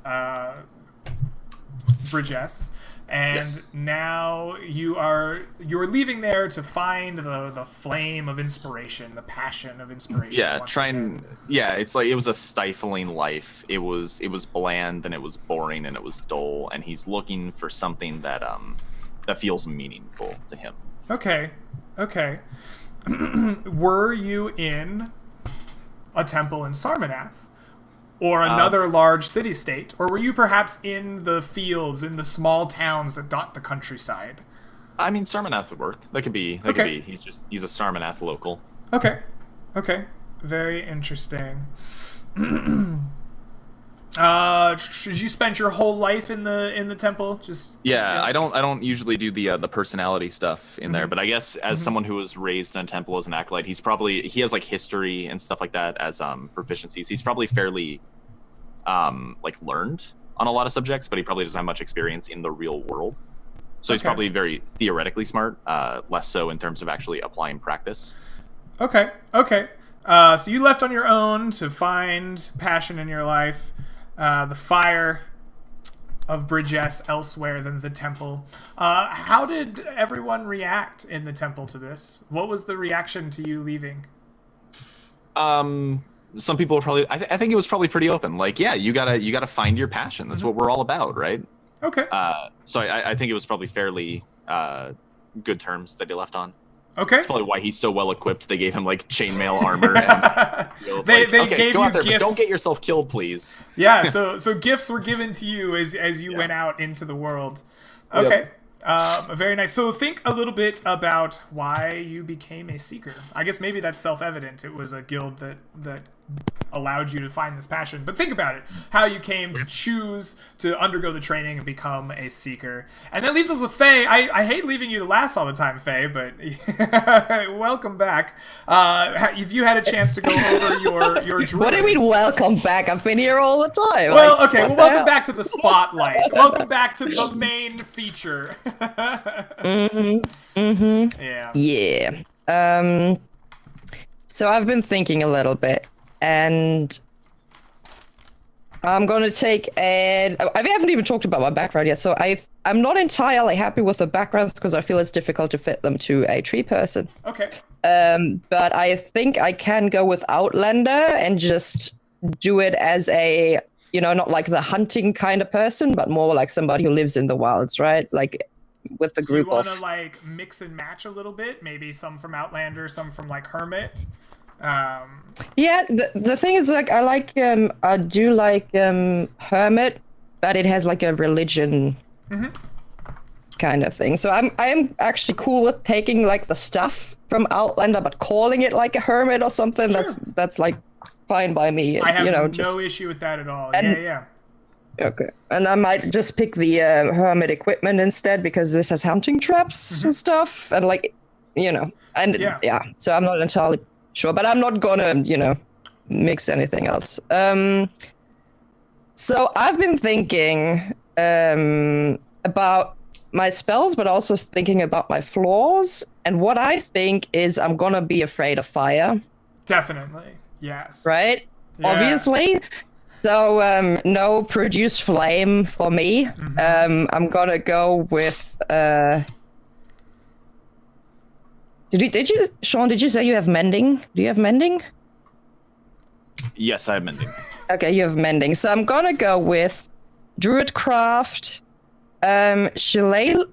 Bridges, and Yes. now you're leaving there to find the flame of inspiration, the passion of inspiration. Yeah, once again. it's like it was a stifling life. It was bland and it was boring and it was dull, and he's looking for something that feels meaningful to him. Okay, okay. Were you in a temple in Sarmanath? Or another large city-state? Or were you perhaps in the fields, in the small towns that dot the countryside? I mean, Sarmanath would work. That could be. That could be. He's a Sarmanath local. Okay, okay. Very interesting. Should you spend your whole life in the temple? Yeah, I don't usually do the personality stuff in there, but I guess as someone who was raised in a temple as an acolyte, he has like history and stuff like that as proficiencies. He's probably fairly like learned on a lot of subjects, but he probably doesn't have much experience in the real world. So he's probably very theoretically smart, less so in terms of actually applying practice. Okay, okay. So you left on your own to find passion in your life. The fire of Bridges elsewhere than the temple. How did everyone react in the temple to this? What was the reaction to you leaving? Some people were probably. I think it was probably pretty open. Like, yeah, you gotta find your passion. That's what we're all about, right? Okay. So I think it was probably fairly good terms that he left on. Okay. That's probably why he's so well equipped. They gave him like chainmail armor. And, They gave go you out there, gifts. but don't get yourself killed, please. Yeah, so gifts were given to you as you went out into the world. Okay. Very nice. So think a little bit about why you became a seeker. I guess maybe that's self-evident. It was a guild that allowed you to find this passion. But think about it. How you came to choose to undergo the training and become a seeker. And that leaves us with Faye. I hate leaving you to last all the time, Faye, but welcome back. If you had a chance to go over your druid. What do you mean, welcome back? I've been here all the time. Well, Like, okay, what well, the welcome hell? back to the spotlight. Welcome back to the main feature. Yeah. Yeah. So I've been thinking a little bit, and I'm gonna take I haven't even talked about my background yet, so I'm not entirely happy with the backgrounds because I feel it's difficult to fit them to a tree person. Okay. But I think I can go with Outlander and just do it as a, not like the hunting kind of person, but more like somebody who lives in the wilds, right? Like with the Do you group want of. to like mix and match a little bit? Maybe some from Outlander, some from like Hermit. Yeah, the thing is, like, I do like Hermit, but it has like a religion kind of thing. So I'm actually cool with taking like the stuff from Outlander, but calling it like a hermit or something. Sure. That's like fine by me. I have no just, issue with that at all. And- Yeah. Okay, and I might just pick the hermit equipment instead because this has hunting traps and stuff, and like, and Yeah. So I'm not entirely sure, but I'm not gonna, mix anything else. So I've been thinking about my spells, but also thinking about my flaws, and what I think is I'm gonna be afraid of fire. Definitely. Yes. Right? Yeah. Obviously. So no produce flame for me. I'm gonna go with Did you Sean, did you say you have mending? Do you have mending? Yes, I have mending. Okay, you have mending. So I'm gonna go with Druid craft, shillelagh.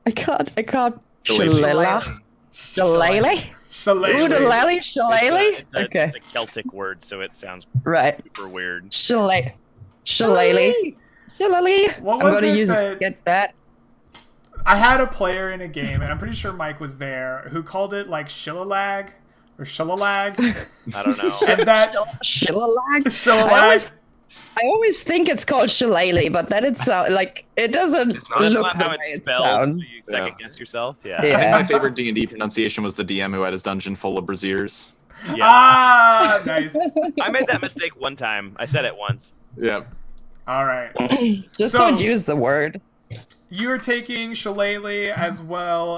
I can't. Shillelagh. Shillelagh. Shillelagh. Shillelagh. It's a Okay. Celtic word, so it sounds Right. super weird. Shillelagh. What I'm was gonna it use that- get that. I had a player in a game, and I'm pretty sure Mike was there, who called it like Shillalag or Shillalag. I don't know. And that Shillelagh. Shillalag. I always think it's called shillelagh, but then it's like it doesn't It's not- That's look not the how way it's it spelled. sounds. So you second guess yourself. Yeah. Yeah. I think my favorite D&D pronunciation was the DM who had his dungeon full of braziers. Yeah. Ah, nice. I made that mistake one time. I said it once. Yeah. All right. Just So- don't use the word. You're taking Shillelagh as well.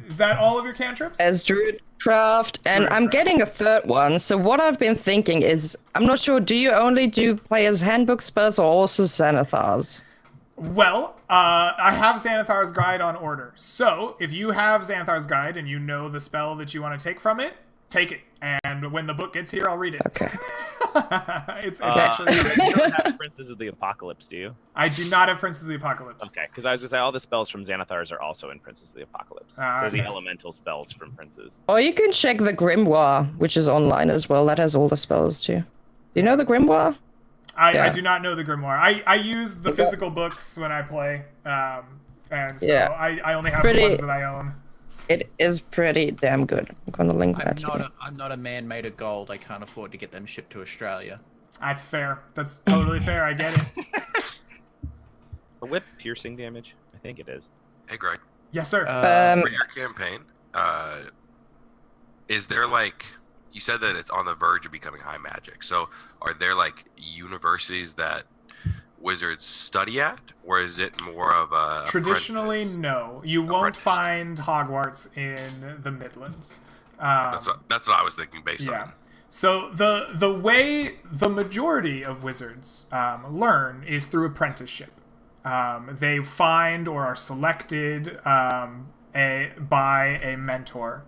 Is that all of your cantrips? As Druid craft, and Druid I'm craft. getting a third one. So what I've been thinking is, I'm not sure. Do you only do players' handbook spells or also Xanathars? Well, I have Xanathar's Guide on order. So, if you have Xanathar's Guide and you know the spell that you want to take from it, take it. And when the book gets here, I'll read it. Okay. It's actually... You don't have Princes of the Apocalypse, do you? I do not have Princes of the Apocalypse. Okay, because I was going to say all the spells from Xanathars are also in Princes of the Apocalypse. They're the Okay. elemental spells from Princes. Or you can check the Grimoire, which is online as well. That has all the spells too. Do you know the Grimoire? I Yeah. do not know the Grimoire. I use the physical books when I play. And so Yeah. I only have Pretty- the ones that I own. It is pretty damn good. I'm gonna link that to you. I'm not a man made of gold. I can't afford to get them shipped to Australia. That's fair. That's totally fair. I get it. The whip piercing damage? I think it is. Hey, Greg, Yes, sir. for your campaign, is there like you said that it's on the verge of becoming high magic? So, are there like universities that wizards study at, or is it more of a Traditionally, apprentice? no. You won't Apprentice. find Hogwarts in the Midlands. That's what I was thinking based Yeah. on. So the way the majority of wizards learn is through apprenticeship. They find or are selected by a mentor,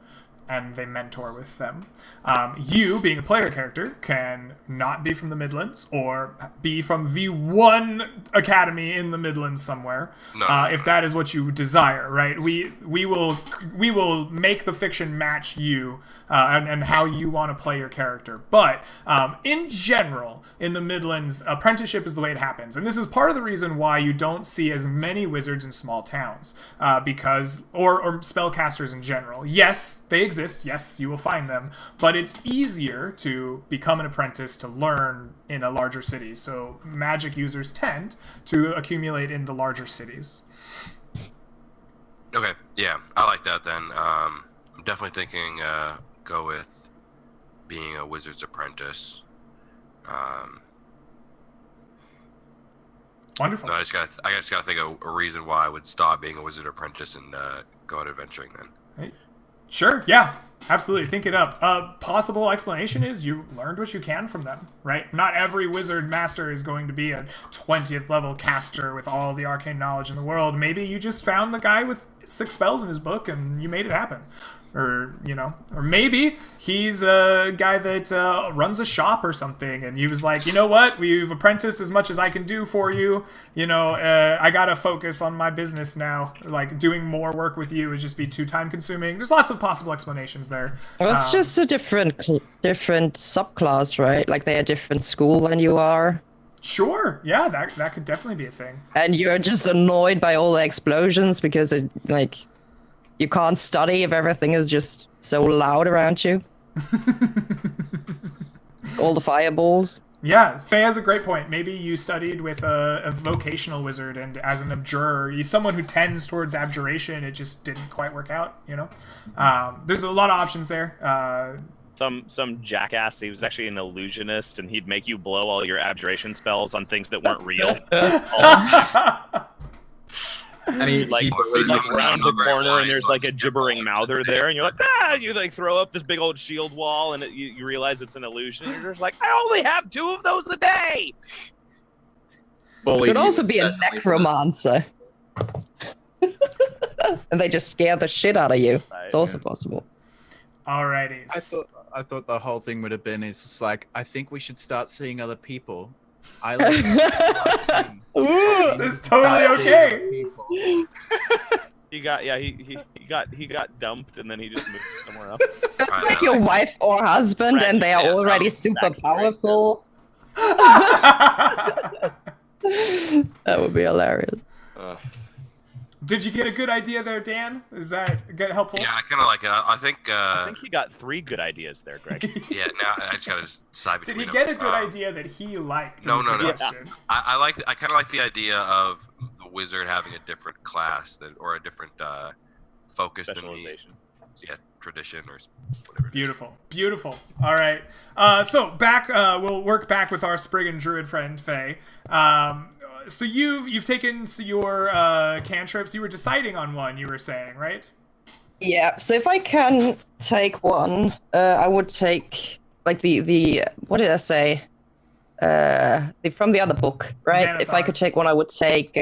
and they mentor with them. You, being a player character, can not be from the Midlands or be from the one academy in the Midlands somewhere, if that is what you desire. Right? We will make the fiction match you and how you want to play your character. But in general, in the Midlands, apprenticeship is the way it happens, and this is part of the reason why you don't see as many wizards in small towns, because or spellcasters in general. Yes, they exist. Yes, you will find them, but it's easier to become an apprentice to learn in a larger city. So magic users tend to accumulate in the larger cities. Okay, yeah, I like that then. I'm definitely thinking go with being a wizard's apprentice. Wonderful. No, I just gotta think of a reason why I would stop being a wizard apprentice and go out adventuring then. Sure, yeah, absolutely. Think it up. Possible explanation is you learned what you can from them, right? Not every wizard master is going to be a 20th level caster with all the arcane knowledge in the world. Maybe you just found the guy with 6 spells in his book and you made it happen. Or maybe he's a guy that runs a shop or something, and he was like, you know what, we've apprenticed as much as I can do for you. I gotta focus on my business now. Like, doing more work with you would just be too time consuming. There's lots of possible explanations there. Well, it's just a different subclass, right? Like they're a different school than you are. Sure. Yeah, that could definitely be a thing. And you're just annoyed by all the explosions because you can't study if everything is just so loud around you. All the fireballs. Yeah, Faye has a great point. Maybe you studied with a vocational wizard, and as an abjurer, you're someone who tends towards abjuration. It just didn't quite work out, you know? There's a lot of options there. Some jackass, he was actually an illusionist, and he'd make you blow all your abjuration spells on things that weren't real. And he like around the corner, and there's like a gibbering mouther there, and you're like, ah! You like throw up this big old shield wall, and you realize it's an illusion. You're just like, I only have 2 of those a day. Could also be a necromancer. And they just scare the shit out of you. It's also possible. Alrighty. I thought the whole thing would have been is just like, I think we should start seeing other people. I like That's totally okay. He got dumped, and then he just moved somewhere else. Like your wife or husband, and they are already super powerful. That would be hilarious. Did you get a good idea there, Dan? Is that helpful? Yeah, I kind of like it. I think he got 3 good ideas there, Greg. Yeah, now I just gotta decide between Did he them. get a good idea that he liked? No. Question. I kind of like the idea of the wizard having a different class or a different focus than me. Yeah, tradition or whatever. Beautiful. All right. So back. We'll work back with our Spriggan Druid friend Faye. So you've taken your cantrips. You were deciding on one. You were saying, right? Yeah. So if I can take one, I would take like the what did I say? From the other book, right? Xanathars. If I could take one, I would take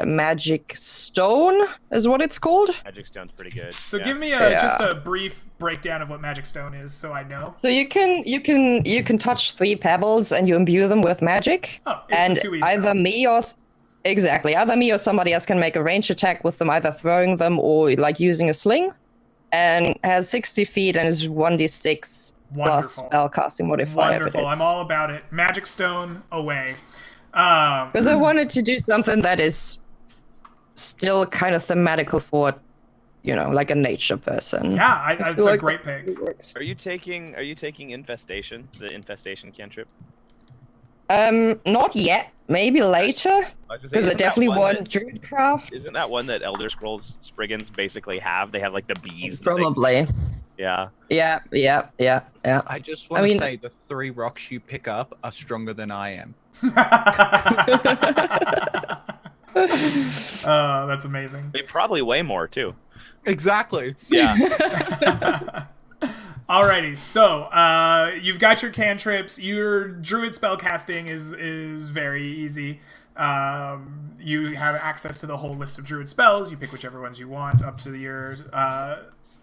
Magic Stone, is what it's called. Magic Stone's pretty good. So yeah. give me just a brief breakdown of what Magic Stone is, so I know. So you can touch 3 pebbles and you imbue them with magic. Oh, it's and the 2E either spell. either me or somebody else can make a ranged attack with them, either throwing them or like using a sling. And has 60 feet and is 1d6 plus spellcasting modifier. Wonderful. I'm all about it. Magic Stone away. Because I wanted to do something that is still kind of thematical for, like a nature person. Yeah, it's a great pick. It works. Are you taking infestation? The infestation cantrip? Not yet. Maybe later. Because I definitely want Druidcraft. Isn't that one that Elder Scrolls Spriggans basically have? They have like the bees. Probably. Yeah. Yeah. I just want to say the 3 rocks you pick up are stronger than I am. That's amazing. They probably weigh more too. Exactly. Yeah. Alrighty, so you've got your cantrips. Your druid spellcasting is very easy. You have access to the whole list of druid spells. You pick whichever ones you want up to your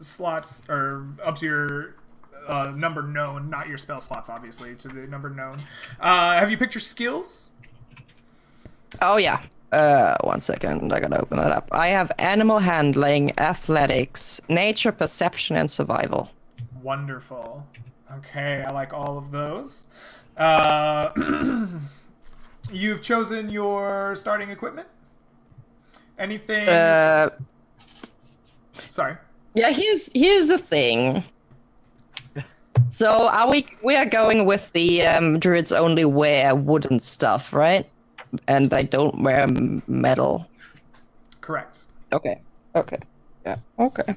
slots, or up to your number known, not your spell slots, obviously, to the number known. Have you picked your skills? Oh, yeah. 1 second. I gotta open that up. I have animal handling, athletics, nature, perception, and survival. Wonderful. Okay, I like all of those. You've chosen your starting equipment? Anything? Sorry. Yeah, here's the thing. So we are going with the druids only wear wooden stuff, right? And they don't wear metal. Correct. Okay. Yeah. Okay.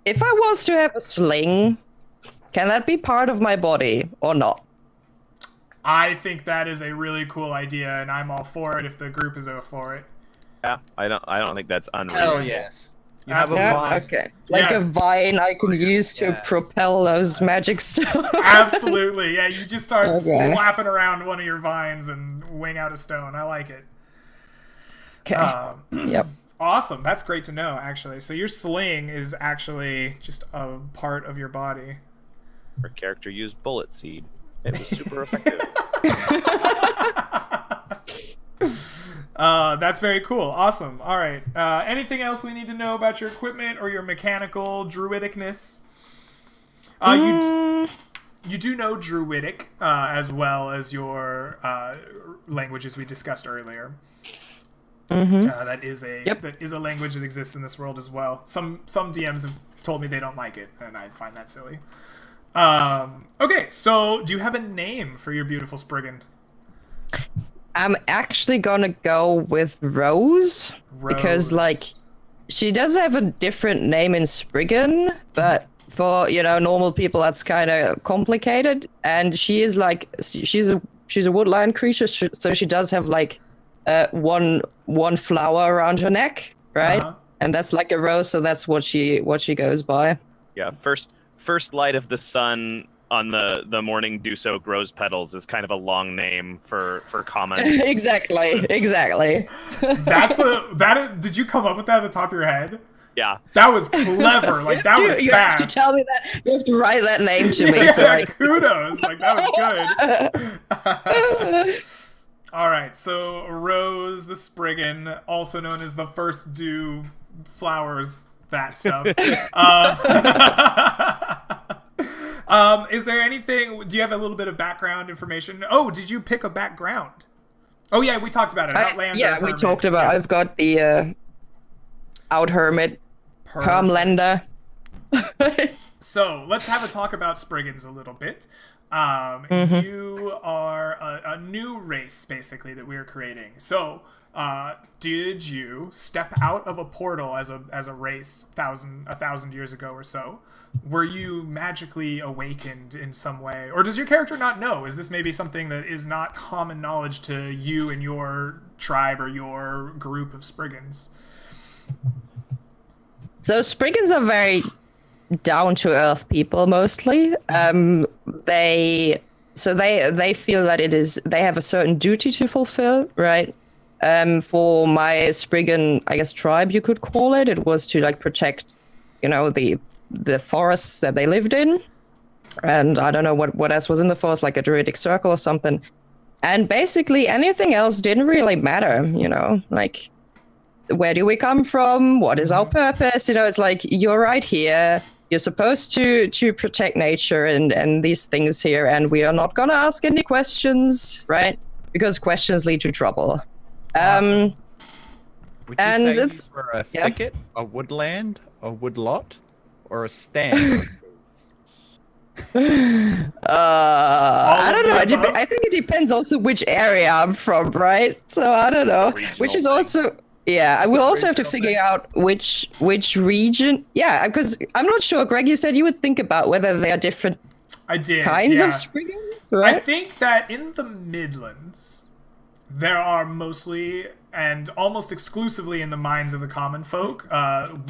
If I was to have a sling, can that be part of my body or not? I think that is a really cool idea, and I'm all for it if the group is all for it. Yeah. I don't think that's unreasonable. Hell yes. You have a Absolutely. vine. Okay. Like Yeah. a vine I can use to propel those magic stones. Absolutely. Yeah, you just start Okay. slapping around one of your vines and wing out a stone. I like it. Okay. Yep. Awesome. That's great to know, actually. So your sling is actually just a part of your body. Our character used bullet seed. It was super effective. That's very cool. Awesome. All right. Anything else we need to know about your equipment or your mechanical druidicness? You do know Druidic as well as your languages we discussed earlier. That is a language that exists in this world as well. Some DMs have told me they don't like it, and I find that silly. Okay, so do you have a name for your beautiful Spriggan? I'm actually gonna go with Rose. Because like she does have a different name in Spriggan, but for normal people that's kind of complicated. And she is like she's a woodland creature, so she does have like one flower around her neck, right? And that's like a rose, so that's what she goes by. Yeah, first light of the sun on the morning dew soak rose petals is kind of a long name for common. exactly. Did you come up with that at the top of your head? Yeah. That was clever. Like that was you fast. have to tell me that. You have to write that name to me. Yeah, so like... kudos. Like that was good. All right, so Rose the Spriggan, also known as the first dew flowers, that stuff. Is there anything? Do you have a little bit of background information? Oh, did you pick a background? Oh yeah, we talked about it. Outlander. Yeah, we hermit. talked about. Yeah. I've got the out hermit, Hermlander. So let's have a talk about Spriggans a little bit. You are a new race, basically, that we're creating. So, did you step out of a portal as a race 1,000 years ago or so? Were you magically awakened in some way, or does your character not know? Is this maybe something that is not common knowledge to you and your tribe or your group of Spriggans? So Spriggans are very down to earth people mostly. They feel that they have a certain duty to fulfill, right? For my Spriggan, I guess tribe you could call it. It was to like protect, the forests that they lived in, and I don't know what else was in the forest, like a druidic circle or something. And basically anything else didn't really matter, like where do we come from? What is our purpose? It's like you're right here. You're supposed to protect nature and these things here, and we are not gonna ask any questions, right? Because questions lead to trouble. Awesome. Would you and say it's you were a thicket, a woodland, a woodlot, or a stand? I don't know. I think it depends also which area I'm from, right? So I don't know. Which is also I will also have to figure out which region. Yeah, because I'm not sure. Greg, you said you would think about whether they are different kinds of Spriggans, right? I think that in the Midlands, there are mostly and almost exclusively in the minds of the common folk,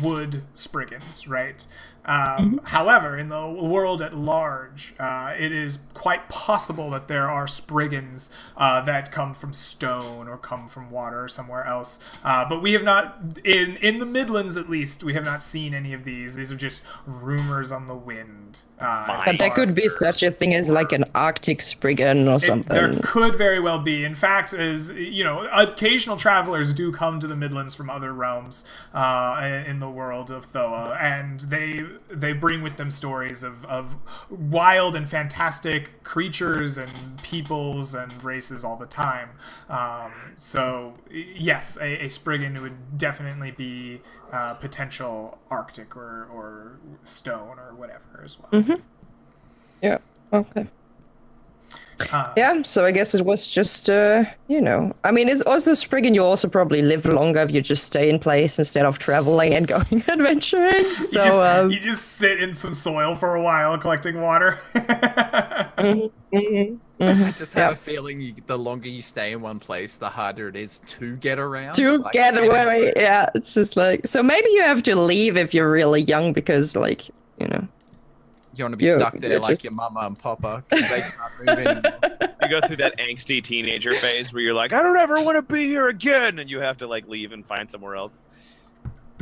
wood Spriggans, right? However, in the world at large, it is quite possible that there are Spriggans that come from stone or come from water or somewhere else. But we have not, in the Midlands at least, we have not seen any of these. These are just rumors on the wind. But there could be such a thing as like an Arctic Spriggan or something. There could very well be. In fact, occasional travelers do come to the Midlands from other realms in the world of Thoa, and they bring with them stories of wild and fantastic creatures and peoples and races all the time. So yes, a Spriggan would definitely be potential Arctic or stone or whatever as well. Yeah. Okay. Yeah, so I guess it was just, I mean, it's also Spriggan, you also probably live longer if you just stay in place instead of traveling and going adventuring. So, you just sit in some soil for a while collecting water. I just have a feeling the longer you stay in one place, the harder it is to get around. Get away, yeah. It's just like, so maybe you have to leave if you're really young because, like, you want to be stuck there like your mama and papa because they can't move anymore. You go through that angsty teenager phase where you're like, I don't ever want to be here again, and you have to like leave and find somewhere else.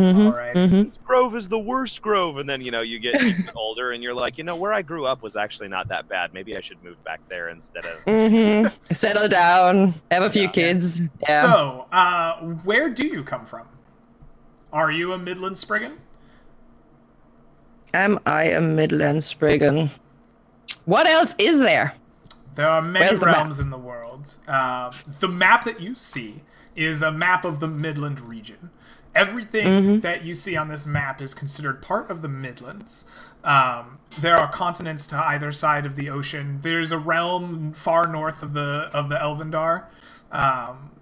All right. This grove is the worst grove, and then you get older, and you're like, where I grew up was actually not that bad. Maybe I should move back there instead of settle down, have a few kids. Yeah. So, where do you come from? Are you a Midland Spriggan? Am I a Midland Spriggan? What else is there? There are many Where's the map? realms in the world. The map that you see is a map of the Midland region. Everything that you see on this map is considered part of the Midlands. There are continents to either side of the ocean. There's a realm far north of the Elvendar.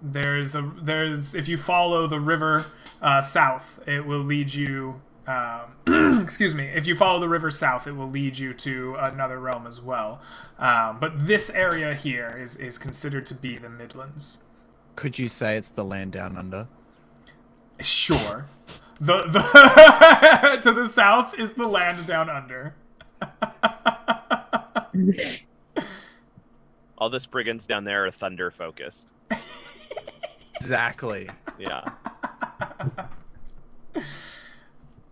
There's if you follow the river south, it will lead you. Excuse me. If you follow the river south, it will lead you to another realm as well. But this area here is considered to be the Midlands. Could you say it's the land down under? Sure. The to the south is the land down under. All the Spriggans down there are thunder focused. Exactly. Yeah.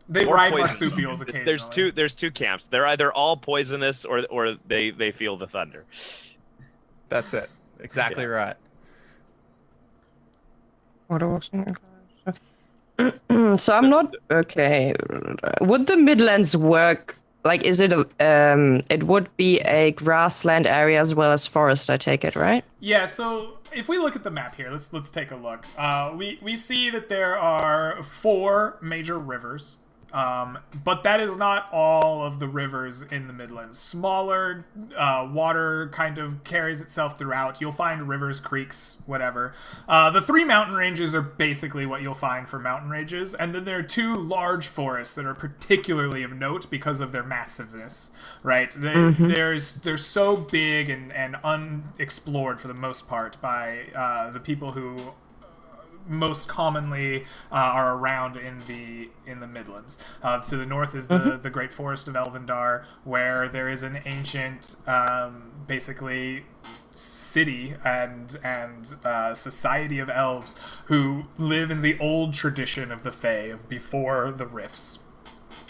They Or ride poison. marsupials occasionally. There's two camps. They're either all poisonous or they feel the thunder. That's it. Exactly right. So I'm not okay. Would the Midlands work? Like, is it it would be a grassland area as well as forest? I take it, right? Yeah, so if we look at the map here, let's take a look. We see that there are 4 major rivers, but that is not all of the rivers in the Midlands. Smaller water kind of carries itself throughout. You'll find rivers, creeks, whatever. The 3 mountain ranges are basically what you'll find for mountain ranges, and then there are 2 large forests that are particularly of note because of their massiveness, right? They're so big and unexplored for the most part by the people who most commonly are around in the Midlands. To the north is the Great Forest of Elvendar, where there is an ancient, basically city and society of elves who live in the old tradition of the Fae of before the rifts.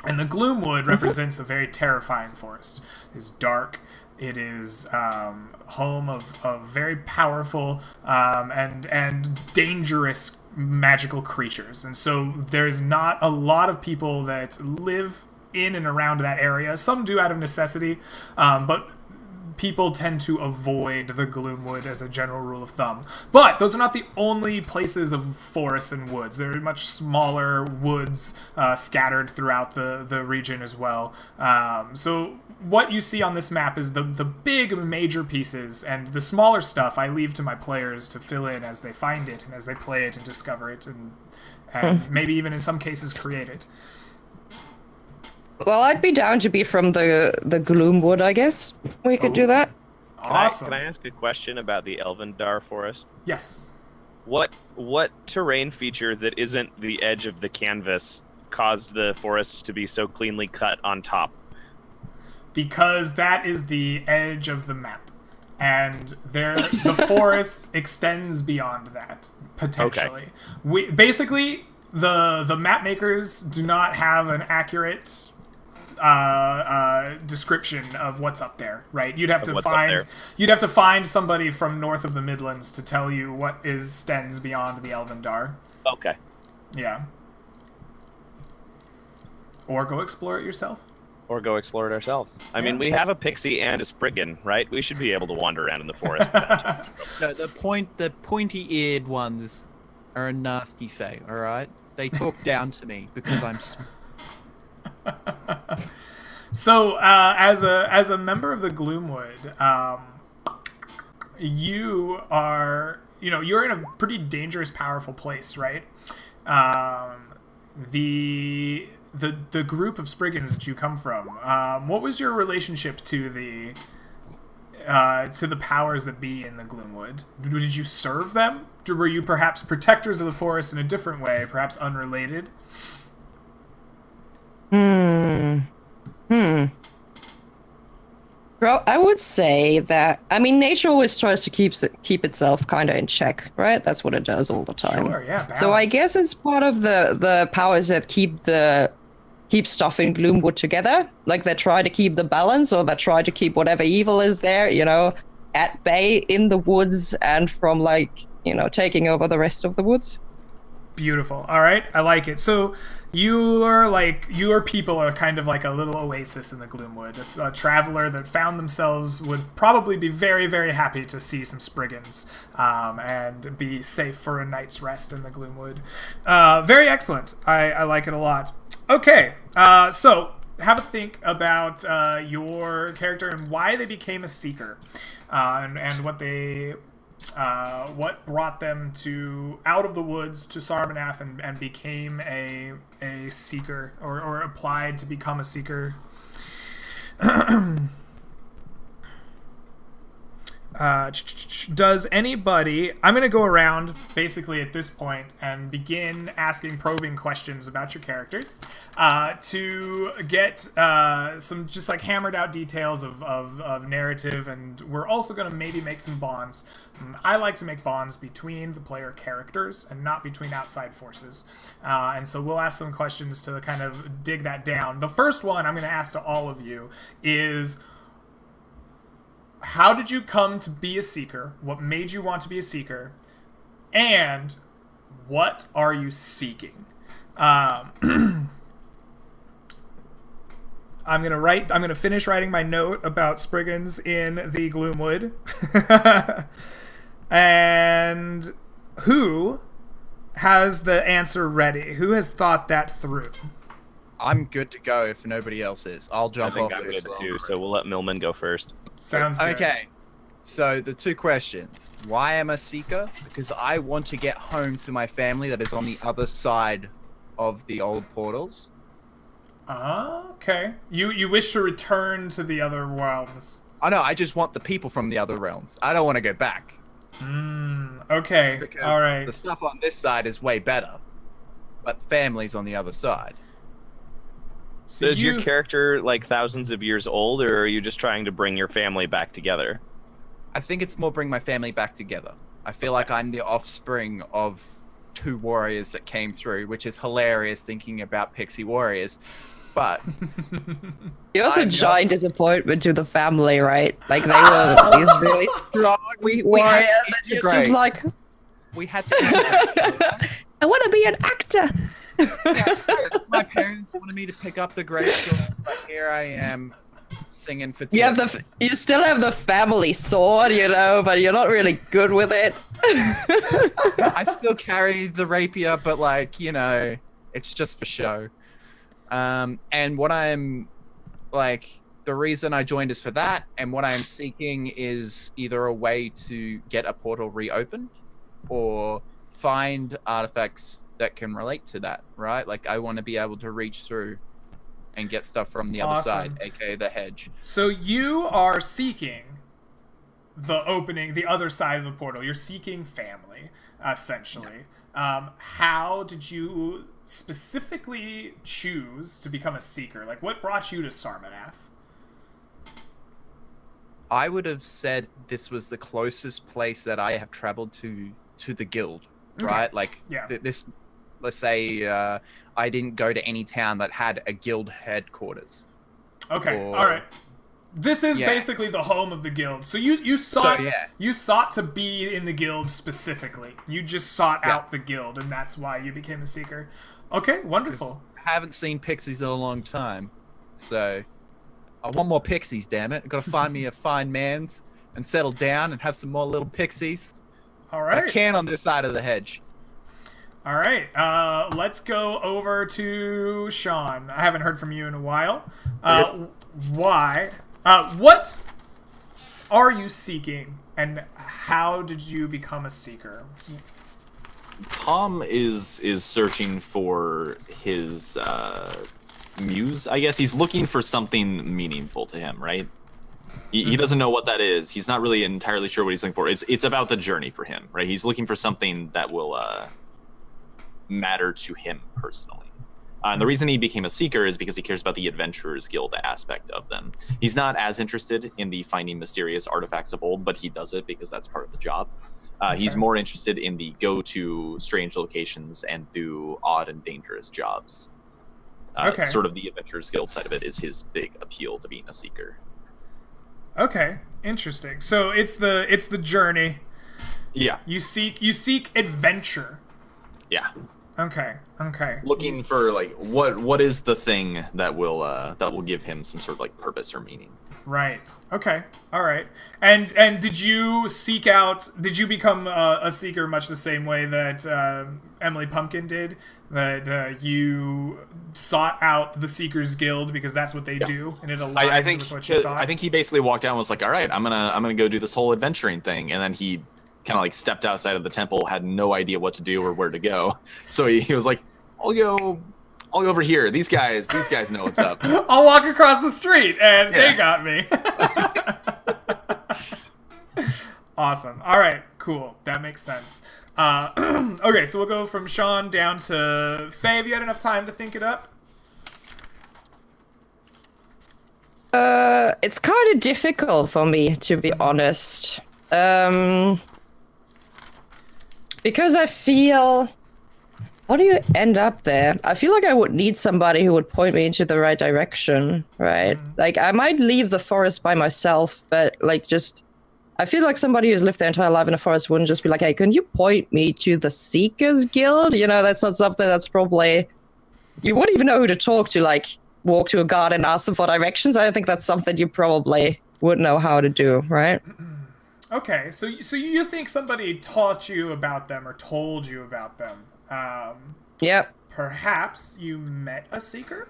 And the Gloomwood represents a very terrifying forest. It's dark. It is home of very powerful and dangerous magical creatures. And so there's not a lot of people that live in and around that area. Some do out of necessity, but people tend to avoid the Gloomwood as a general rule of thumb. But those are not the only places of forests and woods. There are much smaller woods scattered throughout the region as well. So what you see on this map is the big major pieces, and the smaller stuff I leave to my players to fill in as they find it and as they play it and discover it and maybe even in some cases create it. Well, I'd be down to be from the Gloomwood, I guess. We could do that. Awesome. Can I ask a question about the Elvendar forest? Yes. What terrain feature that isn't the edge of the canvas caused the forest to be so cleanly cut on top? Because that is the edge of the map. And the forest extends beyond that, potentially. Okay. Basically, the map makers do not have an accurate description of what's up there, right? You'd have to find somebody from north of the Midlands to tell you what extends beyond the Elvendar. Okay. Yeah. Or go explore it yourself. Or go explore it ourselves. I mean, we have a pixie and a Spriggan, right? We should be able to wander around in the forest without No, the pointy-eared ones are a nasty Fae, alright? They talk down to me because I'm So, as a member of the Gloomwood, you are, you're in a pretty dangerous, powerful place, right? The group of Spriggans that you come from, what was your relationship to the powers that be in the Gloomwood? Did you serve them? Were you perhaps protectors of the forest in a different way, perhaps unrelated? Bro, I would say that, nature always tries to keep itself kind of in check, right? That's what it does all the time. Sure, yeah. Balance. So I guess it's part of the powers that keep stuff in Gloomwood together. Like, they try to keep the balance, or they try to keep whatever evil is there, at bay in the woods and from, taking over the rest of the woods. Beautiful. All right, I like it. So your people are kind of like a little oasis in the Gloomwood. This traveler that found themselves would probably be very, very happy to see some Spriggans and be safe for a night's rest in the Gloomwood. Very excellent. I like it a lot. Okay, so have a think about your character and why they became a seeker, and what brought them out of the woods to Sarmanath and became a seeker or applied to become a seeker. Does anybody... I'm going to go around basically at this point and begin asking probing questions about your characters to get some just like hammered out details of narrative, and we're also going to maybe make some bonds. I like to make bonds between the player characters and not between outside forces. And so we'll ask some questions to kind of dig that down. The first one I'm going to ask to all of you is... how did you come to be a seeker? What made you want to be a seeker? And what are you seeking? I'm gonna finish writing my note about Spriggans in the Gloomwood. And who has the answer ready? Who has thought that through? I'm good to go if nobody else is. I'll jump off. I think I'm good too, so we'll let Millman go first. Sounds good. Okay. So the two questions. Why am I a seeker? Because I want to get home to my family that is on the other side of the old portals. Okay. You wish to return to the other realms. Oh no, I just want the people from the other realms. I don't want to go back. Okay. Because all right. the stuff on this side is way better. But family's on the other side. So is your character like thousands of years old, or are you just trying to bring your family back together? I think it's more bring my family back together. I feel like I'm the offspring of two warriors that came through, which is hilarious thinking about pixie warriors. But You're also a giant disappointment to the family, right? Like they were these really strong warriors, and you're just like, we had to. I want to be an actor. My parents wanted me to pick up the great sword, but here I am singing for. You still have the family sword, you know, but you're not really good with it. I still carry the rapier, but like, you know, it's just for show. And what I'm like, the reason I joined is for that, and what I am seeking is either a way to get a portal reopened or find artifacts that can relate to that, right? Like I want to be able to reach through and get stuff from the other side, aka the hedge. So you are seeking the other side of the portal. You're seeking family, essentially. Yeah. How did you specifically choose to become a seeker? Like, what brought you to Sarmanath? I would have said this was the closest place that I have traveled to the guild, right? Okay. Like, this, let's say I didn't go to any town that had a guild headquarters. Okay, all right. This is basically the home of the guild. So you sought to be in the guild specifically. You just sought out the guild, and that's why you became a seeker. Okay, wonderful. I haven't seen pixies in a long time, so I want more pixies. Damn it! I've got to find me a fine man's and settle down and have some more little pixies. All right. I can on this side of the hedge. All right. Let's go over to Sean. I haven't heard from you in a while. Why? What are you seeking, and how did you become a seeker? Tom is searching for his muse, I guess. He's looking for something meaningful to him, right? He doesn't know what that is. He's not really entirely sure what he's looking for. It's about the journey for him, right? He's looking for something that will matter to him personally. And the reason he became a seeker is because he cares about the Adventurers Guild aspect of them. He's not as interested in the finding mysterious artifacts of old, but he does it because that's part of the job. He's more interested in the go to strange locations and do odd and dangerous jobs. Sort of the Adventurers Guild side of it is his big appeal to being a seeker. Okay, interesting. So it's the journey. Yeah. You seek adventure. Yeah. Okay. looking for like what is the thing that will give him some sort of like purpose or meaning. Right. Okay. All right. And did you seek out? Did you become a seeker much the same way that Emily Pumpkin did? That you sought out the Seekers Guild because that's what they do, and it aligned I think with what you thought. I think he basically walked out and was like, all right, I'm gonna go do this whole adventuring thing, and then he kind of like stepped outside of the temple, had no idea what to do or where to go. So he was like, I'll go over here. These guys know what's up. I'll walk across the street, and they got me. Awesome. All right, cool. That makes sense. Okay, so we'll go from Sean down to Faye. Have you had enough time to think it up? It's kind of difficult for me, to be honest. Because I feel... How do you end up there? I feel like I would need somebody who would point me into the right direction, right? Like, I might leave the forest by myself, but, like, just... I feel like somebody who's lived their entire life in a forest wouldn't just be like, hey, can you point me to the Seekers Guild? You know, that's not something that's probably... You wouldn't even know who to talk to, like, walk to a garden, ask them for directions. I don't think that's something you probably would know how to do, right? Okay, so you think somebody taught you about them or told you about them? Yep. Perhaps you met a seeker?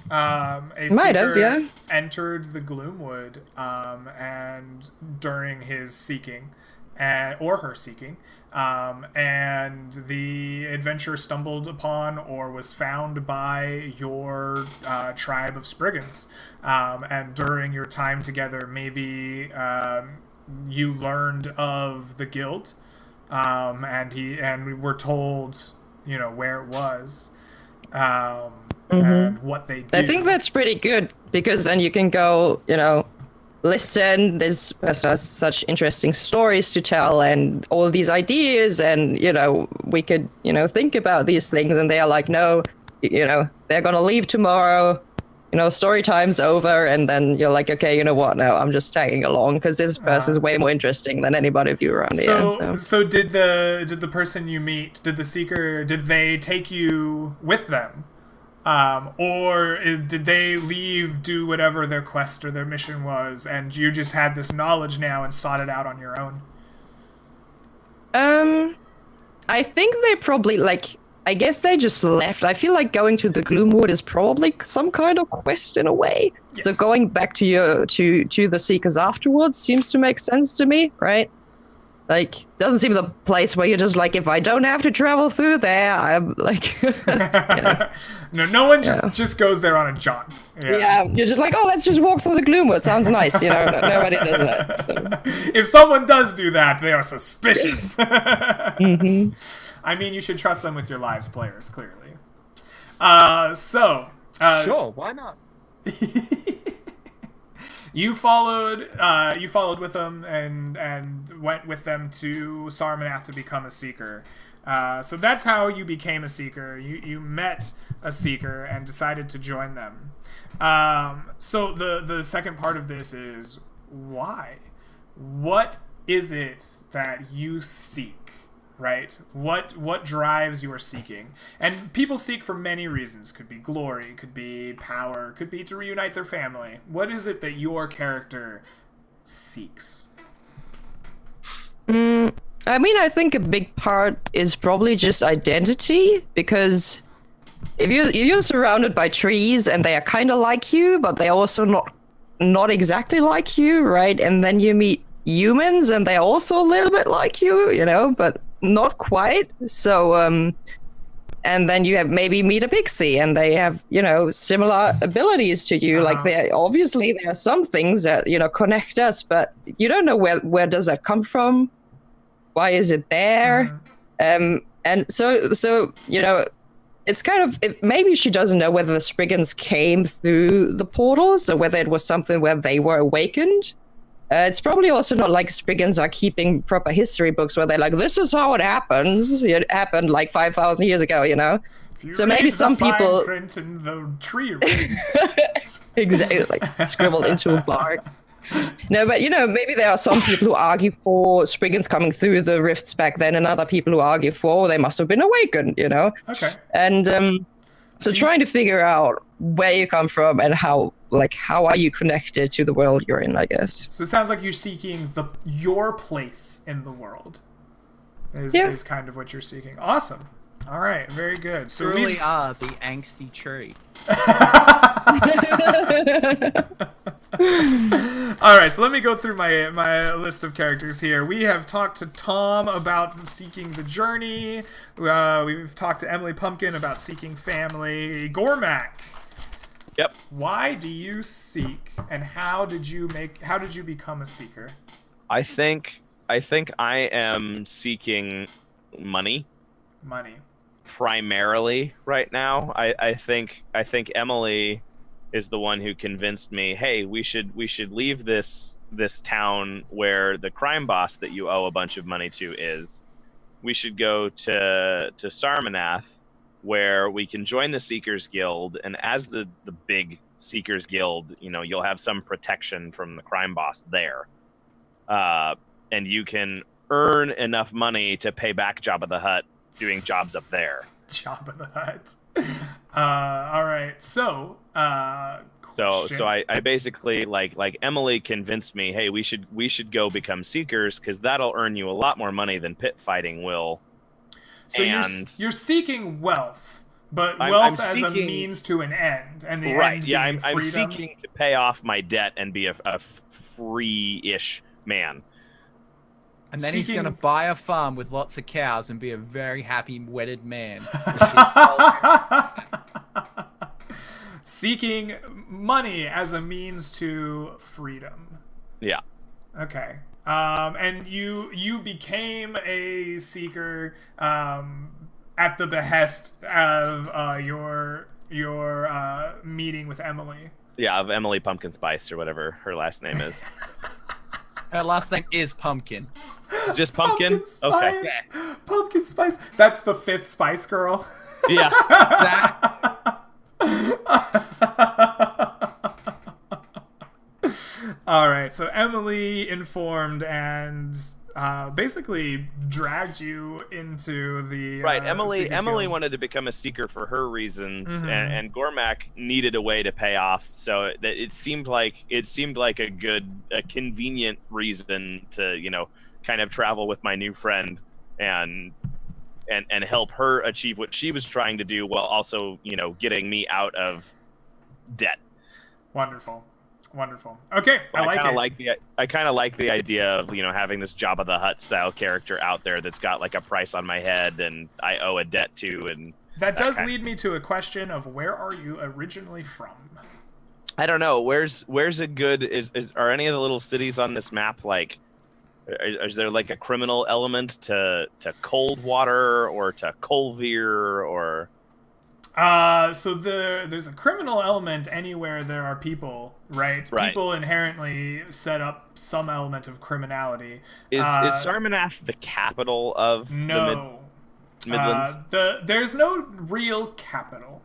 Might have, yeah. Entered the Gloomwood, and during his seeking, or her seeking, and the adventure stumbled upon or was found by your tribe of Spriggans, and during your time together, maybe you learned of the guild, and we were told, you know, where it was. And what they do. I think that's pretty good because then you can go, you know, listen. This person has such interesting stories to tell and all these ideas, and you know, we could, you know, think about these things. And they are like, no, you know, they're gonna leave tomorrow. You know, story time's over, and then you're like, okay, you know what? No, I'm just tagging along because this person's way more interesting than anybody of you around here. So did the person you meet, did the seeker, did they take you with them? Or did they leave, do whatever their quest or their mission was, and you just had this knowledge now and sought it out on your own? I think they probably, like, I guess they just left. I feel like going to the Gloomwood is probably some kind of quest in a way. Yes. So going back to the Seekers afterwards seems to make sense to me, right? Like, doesn't seem the place where you're just like, if I don't have to travel through there, I'm like... you know. No one just goes there on a jaunt. Yeah, you're just like, oh, let's just walk through the Gloomwood. Sounds nice, you know. Nobody does that. So. If someone does do that, they are suspicious. I mean, you should trust them with your lives, players, clearly. Sure, why not? You followed with them and went with them to Sarmanath to become a seeker. So that's how you became a seeker. You met a seeker and decided to join them. So the second part of this is why? What is it that you seek? Right? What drives your seeking? And people seek for many reasons. Could be glory, could be power, could be to reunite their family. What is it that your character seeks? I mean, I think a big part is probably just identity, because if you're surrounded by trees and they are kind of like you, but they're also not exactly like you, right? And then you meet humans and they're also a little bit like you know, but not quite. So and then you have maybe meet a pixie and they have, you know, similar abilities to you. Like there are some things that, you know, connect us, but you don't know where does that come from, why is it there? And so you know, it's kind of, maybe she doesn't know whether the Spriggans came through the portals or whether it was something where they were awakened. It's probably also not like Spriggans are keeping proper history books where they're like, this is how it happens. It happened like 5,000 years ago, you know? So maybe some people... Fine print in the tree exactly, like scribbled into a bark. No, but maybe there are some people who argue for Spriggans coming through the rifts back then, and other people who argue for they must have been awakened. Okay. And so trying to figure out where you come from and how are you connected to the world you're in, I guess. So it sounds like you're seeking your place in the world. Is kind of what you're seeking. Awesome. All right, very good. So Truly are the angsty tree. All right, so let me go through my list of characters here. We have talked to Tom about seeking the journey. We've talked to Emily Pumpkin about seeking family. Gormak. Yep. Why do you seek, and how did you become a seeker? I think I am seeking money. Money. Primarily right now. I think Emily is the one who convinced me, hey, we should leave this town where the crime boss that you owe a bunch of money to is. We should go to Sarmanath, where we can join the Seekers Guild, and as the big Seekers Guild, you'll have some protection from the crime boss there. And you can earn enough money to pay back Jabba the Hutt doing jobs up there. Jabba the Hutt. All right. So I basically like Emily convinced me, hey, we should go become Seekers because that'll earn you a lot more money than pit fighting will. So you're seeking wealth, but wealth as a means to an end, and the end being freedom. I'm seeking to pay off my debt and be a free-ish man. And then he's going to buy a farm with lots of cows and be a very happy wedded man. Seeking money as a means to freedom. Yeah. Okay. And you became a seeker at the behest of your meeting with Emily. Yeah, of Emily Pumpkin Spice or whatever her last name is. Her last name is Pumpkin. It's just Pumpkin? Okay. Yeah. Pumpkin Spice. That's the 5th Spice Girl. Yeah. All right. So Emily informed and basically dragged you into the right. Emily Guild. wanted to become a seeker for her reasons, and Gormak needed a way to pay off. So that it seemed like a convenient reason to kind of travel with my new friend and help her achieve what she was trying to do while also getting me out of debt. Wonderful. Okay, I kind of like the idea of having this Jabba the Hutt style character out there that's got like a price on my head and I owe a debt to, and that does lead me to a question of where are you originally from? I don't know. Where's a good are any of the little cities on this map like? Is there like a criminal element to Coldwater or to Colvere or? So there's a criminal element anywhere there are people, right? People inherently set up some element of criminality. Is Sarmanath the capital of the Midlands? There's no real capital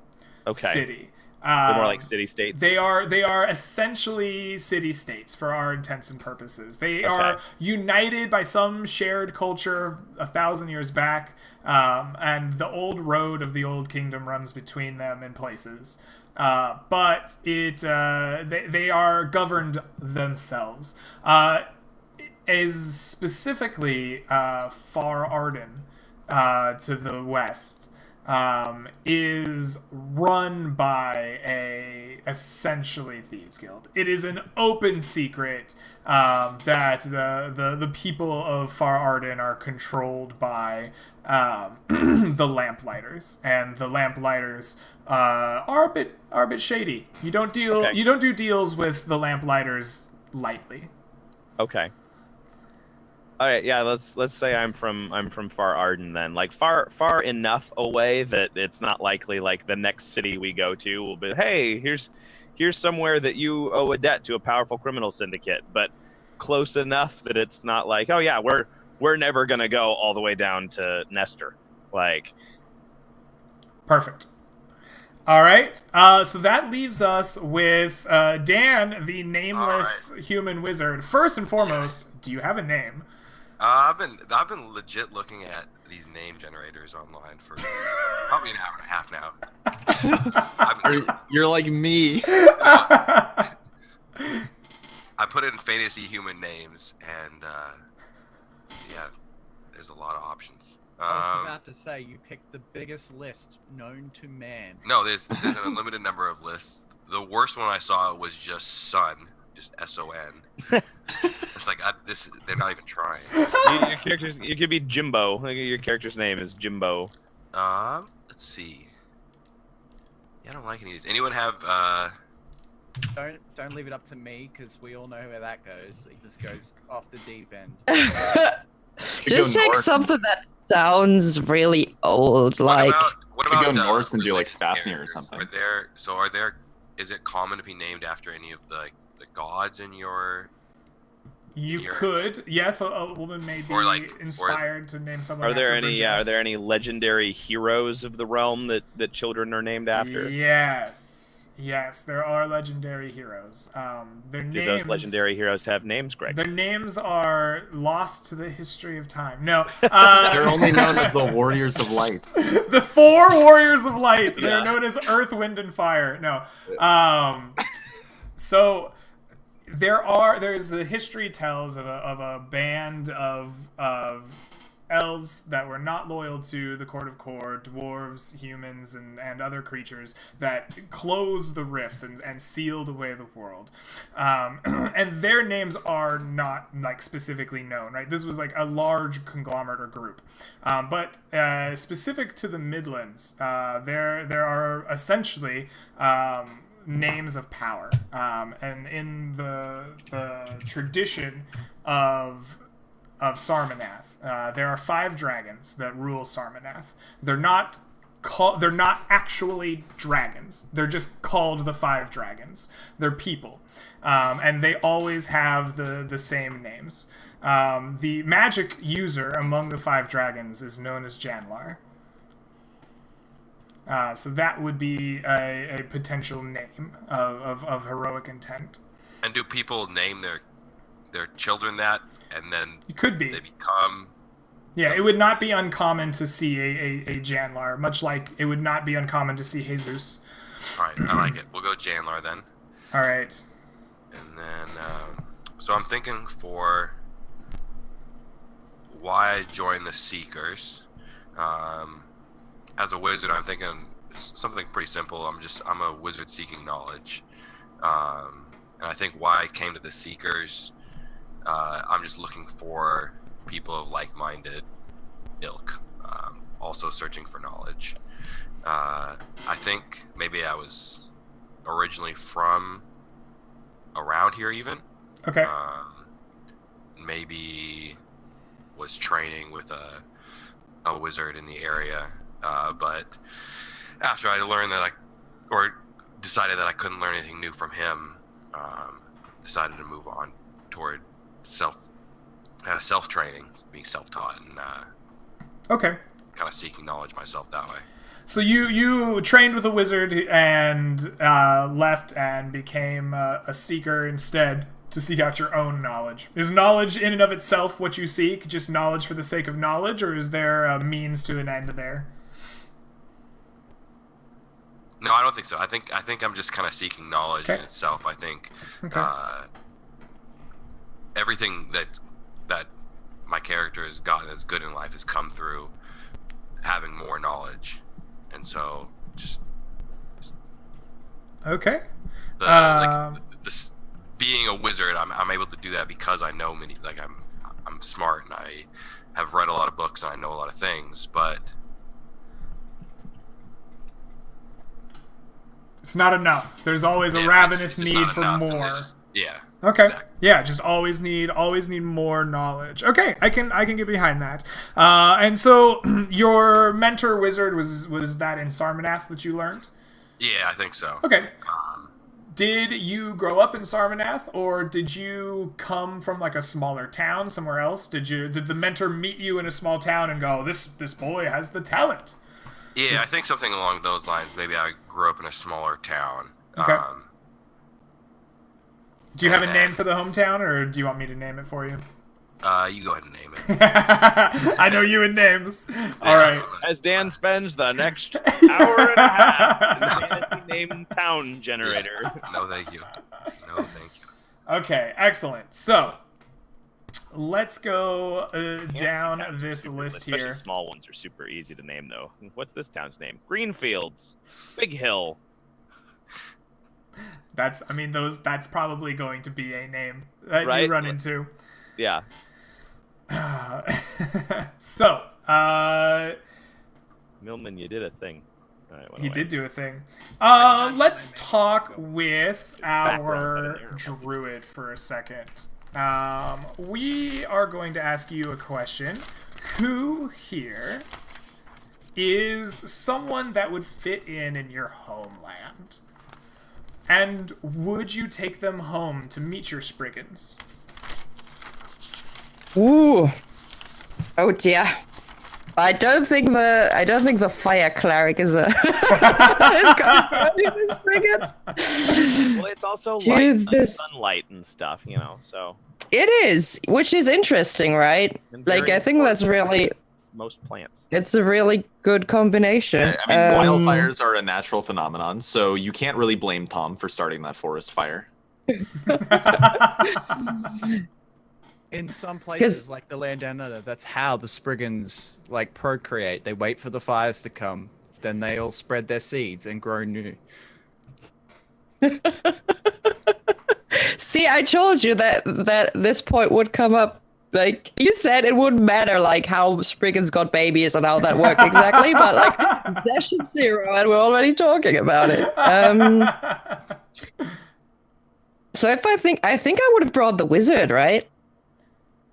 city. They're more like city-states? They are essentially city-states for our intents and purposes. They are united by some shared culture 1,000 years back, and the old road of the Old Kingdom runs between them in places. But they are governed themselves. As specifically Far Arden to the west. Is run by a essentially thieves guild. It is an open secret that the people of Far Arden are controlled by the Lamplighters, and the Lamplighters are a bit shady. You don't do deals with the Lamplighters lightly. Okay. All right, yeah. Let's say I'm from Far Arden then, like far enough away that it's not likely like the next city we go to will be, hey, here's somewhere that you owe a debt to a powerful criminal syndicate, but close enough that it's not like, oh yeah, we're never gonna go all the way down to Nestor, like. Perfect. All right. So that leaves us with Dan, the nameless human wizard. First and foremost, do you have a name? I've been legit looking at these name generators online for probably an hour and a half now. You're like me. I put in fantasy human names, and yeah, there's a lot of options. I was about to say, you picked the biggest list known to man. No, there's an unlimited number of lists. The worst one I saw was just Sun, just S-O-N. It's like they're not even trying. Your characters, it could be Jimbo. Like, your character's name is Jimbo. Let's see. Yeah, I don't like any of these. Anyone have Don't leave it up to me, because we all know where that goes. It just goes off the deep end. Just take something that sounds really old, like. What Could about go Norse and do like religious Fafnir or characters? something. Is it common to be named after any of the gods in your? You Here. could. Yes, a woman may be inspired to name someone. Are there after any? Vergès. Are there any legendary heroes of the realm that children are named after? Yes, there are legendary heroes. Their Do names. those legendary heroes have names, Greg? Their names are lost to the history of time. No, They're only known as the Warriors of Light. the 4 warriors of light. They're Yeah. known as Earth, Wind, and Fire. No, so there's the history tells of a band of elves that were not loyal to the Court of Kor, dwarves, humans, and other creatures that closed the rifts and sealed away the world. And their names are not like specifically known, right? This was like a large conglomerate or group. But specific to the Midlands, there are essentially names of power. And in the tradition of Sarmanath, there are 5 dragons that rule Sarmanath. They're not actually dragons. They're just called the 5 dragons. They're people, and they always have the same names. The magic user among the 5 dragons is known as Janlar. So that would be a potential name of heroic intent. And do people name their children that, and then It could be. they become? Yeah, it would not be uncommon to see a Janlar, much like it would not be uncommon to see Jesus. All right, I like it. We'll go Janlar then. All right. And then, so I'm thinking for why I joined the Seekers. As a wizard, I'm thinking something pretty simple. I'm a wizard seeking knowledge. And I think why I came to the Seekers, I'm just looking for people of like-minded ilk, also searching for knowledge. I think maybe I was originally from around here even. Okay. Maybe was training with a wizard in the area, but after I learned that decided that I couldn't learn anything new from him, decided to move on toward self-training, being self-taught, and Okay. kind of seeking knowledge myself that way. So you trained with a wizard and left and became a seeker instead to seek out your own knowledge. Is knowledge in and of itself what you seek, just knowledge for the sake of knowledge, or is there a means to an end there? No, I don't think so. I think I'm just kind of seeking knowledge in itself. I think everything that my character has gotten as good in life has come through having more knowledge, and so just Okay. this being a wizard, I'm able to do that because I know many. Like I'm smart and I have read a lot of books and I know a lot of things, but It's not enough. There's always a ravenous need for more. Yeah. Okay. Exactly. Yeah, just always need more knowledge. Okay, I can get behind that. And so your mentor wizard was that in Sarmanath that you learned? Yeah, I think so. Okay. Did you grow up in Sarmanath, or did you come from like a smaller town somewhere else? Did the mentor meet you in a small town and go, this boy has the talent? Yeah, I think something along those lines. Maybe I grew up in a smaller town. Okay. Do you have a name for the hometown, or do you want me to name it for you? You go ahead and name it. I know you in names. All right. As Dan spends the next hour and a half in the name town generator. No, thank you. No, thank you. Okay, excellent. So, let's go down this list Especially here. small ones are super easy to name, though. What's this town's name? Greenfields. Big Hill. That's probably going to be a name that Right? you run into. Yeah. So, Millman, you did a thing. All right, he did do a thing. Let's talk with our Background. druid for a second. We are going to ask you a question. Who here is someone that would fit in your homeland? And would you take them home to meet your Spriggans? Ooh. Oh dear. I don't think the fire cleric is a is going to do this frigate. Well, it's also Dude, light, sunlight and stuff, you know. So It is, which is interesting, right? And Like, very I think that's really, most plants. it's a really good combination. I mean, wildfires are a natural phenomenon, so you can't really blame Tom for starting that forest fire. In some places, like the land down under, that's how the Spriggans like procreate. They wait for the fires to come, then they all spread their seeds and grow new. See, I told you that this point would come up. Like, you said it wouldn't matter, like, how Spriggans got babies and how that worked exactly, but, like, session 0, and we're already talking about it. So if I think I would have brought the wizard, right?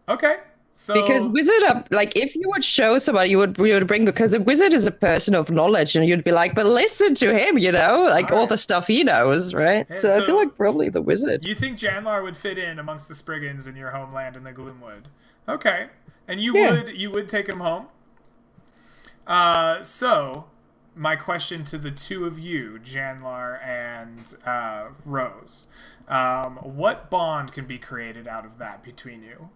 Okay. So Because wizard up, like, if you would show somebody, you would bring, because a wizard is a person of knowledge, and you'd be like, but listen to him, you know, like all the stuff he knows, right? Yeah, So I so- feel like probably the wizard. you think Janlar would fit in amongst the Spriggans in your homeland in the Gloomwood? Okay. And you would take him home? So my question to the two of you, Janlar and Rose, what bond can be created out of that between you?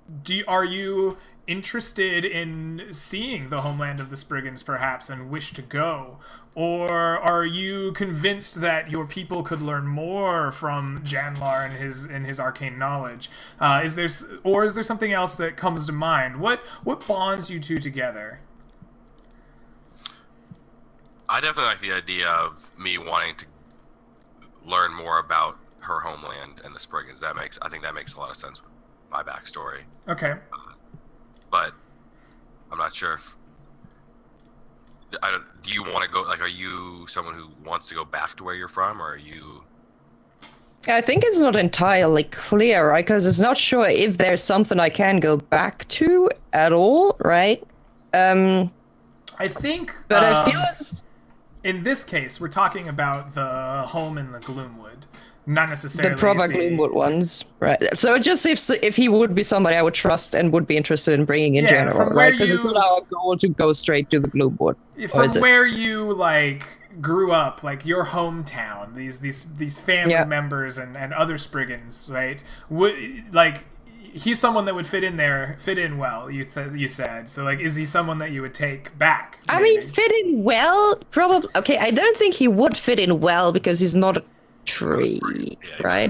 Are you interested in seeing the homeland of the Spriggans, perhaps, and wish to go? Or are you convinced that your people could learn more from Janlar and his arcane knowledge? Is there something else that comes to mind? What bonds you two together? I definitely like the idea of me wanting to learn more about her homeland and the Spriggans. I think that makes a lot of sense with my backstory. Okay. But I'm not sure if do you want to go? Like, are you someone who wants to go back to where you're from, or are you? I think it's not entirely clear, right? Because it's not sure if there's something I can go back to at all, right? I think. But I feel it's... In this case, we're talking about the home in the Gloomwood, not necessarily The proper Gloomwood ones, right? So just if he would be somebody I would trust and would be interested in bringing in Yeah, general, from where right? Because it's you- not our goal to go straight to the Gloomwood. From is it? where you like grew up, like your hometown, these family Yeah. members and other Spriggans, right? He's someone that would fit in well. You said so. Like, is he someone that you would take back? I mean, maybe? fit in well, probably. Okay, I don't think he would fit in well because he's not a tree, Yeah. right?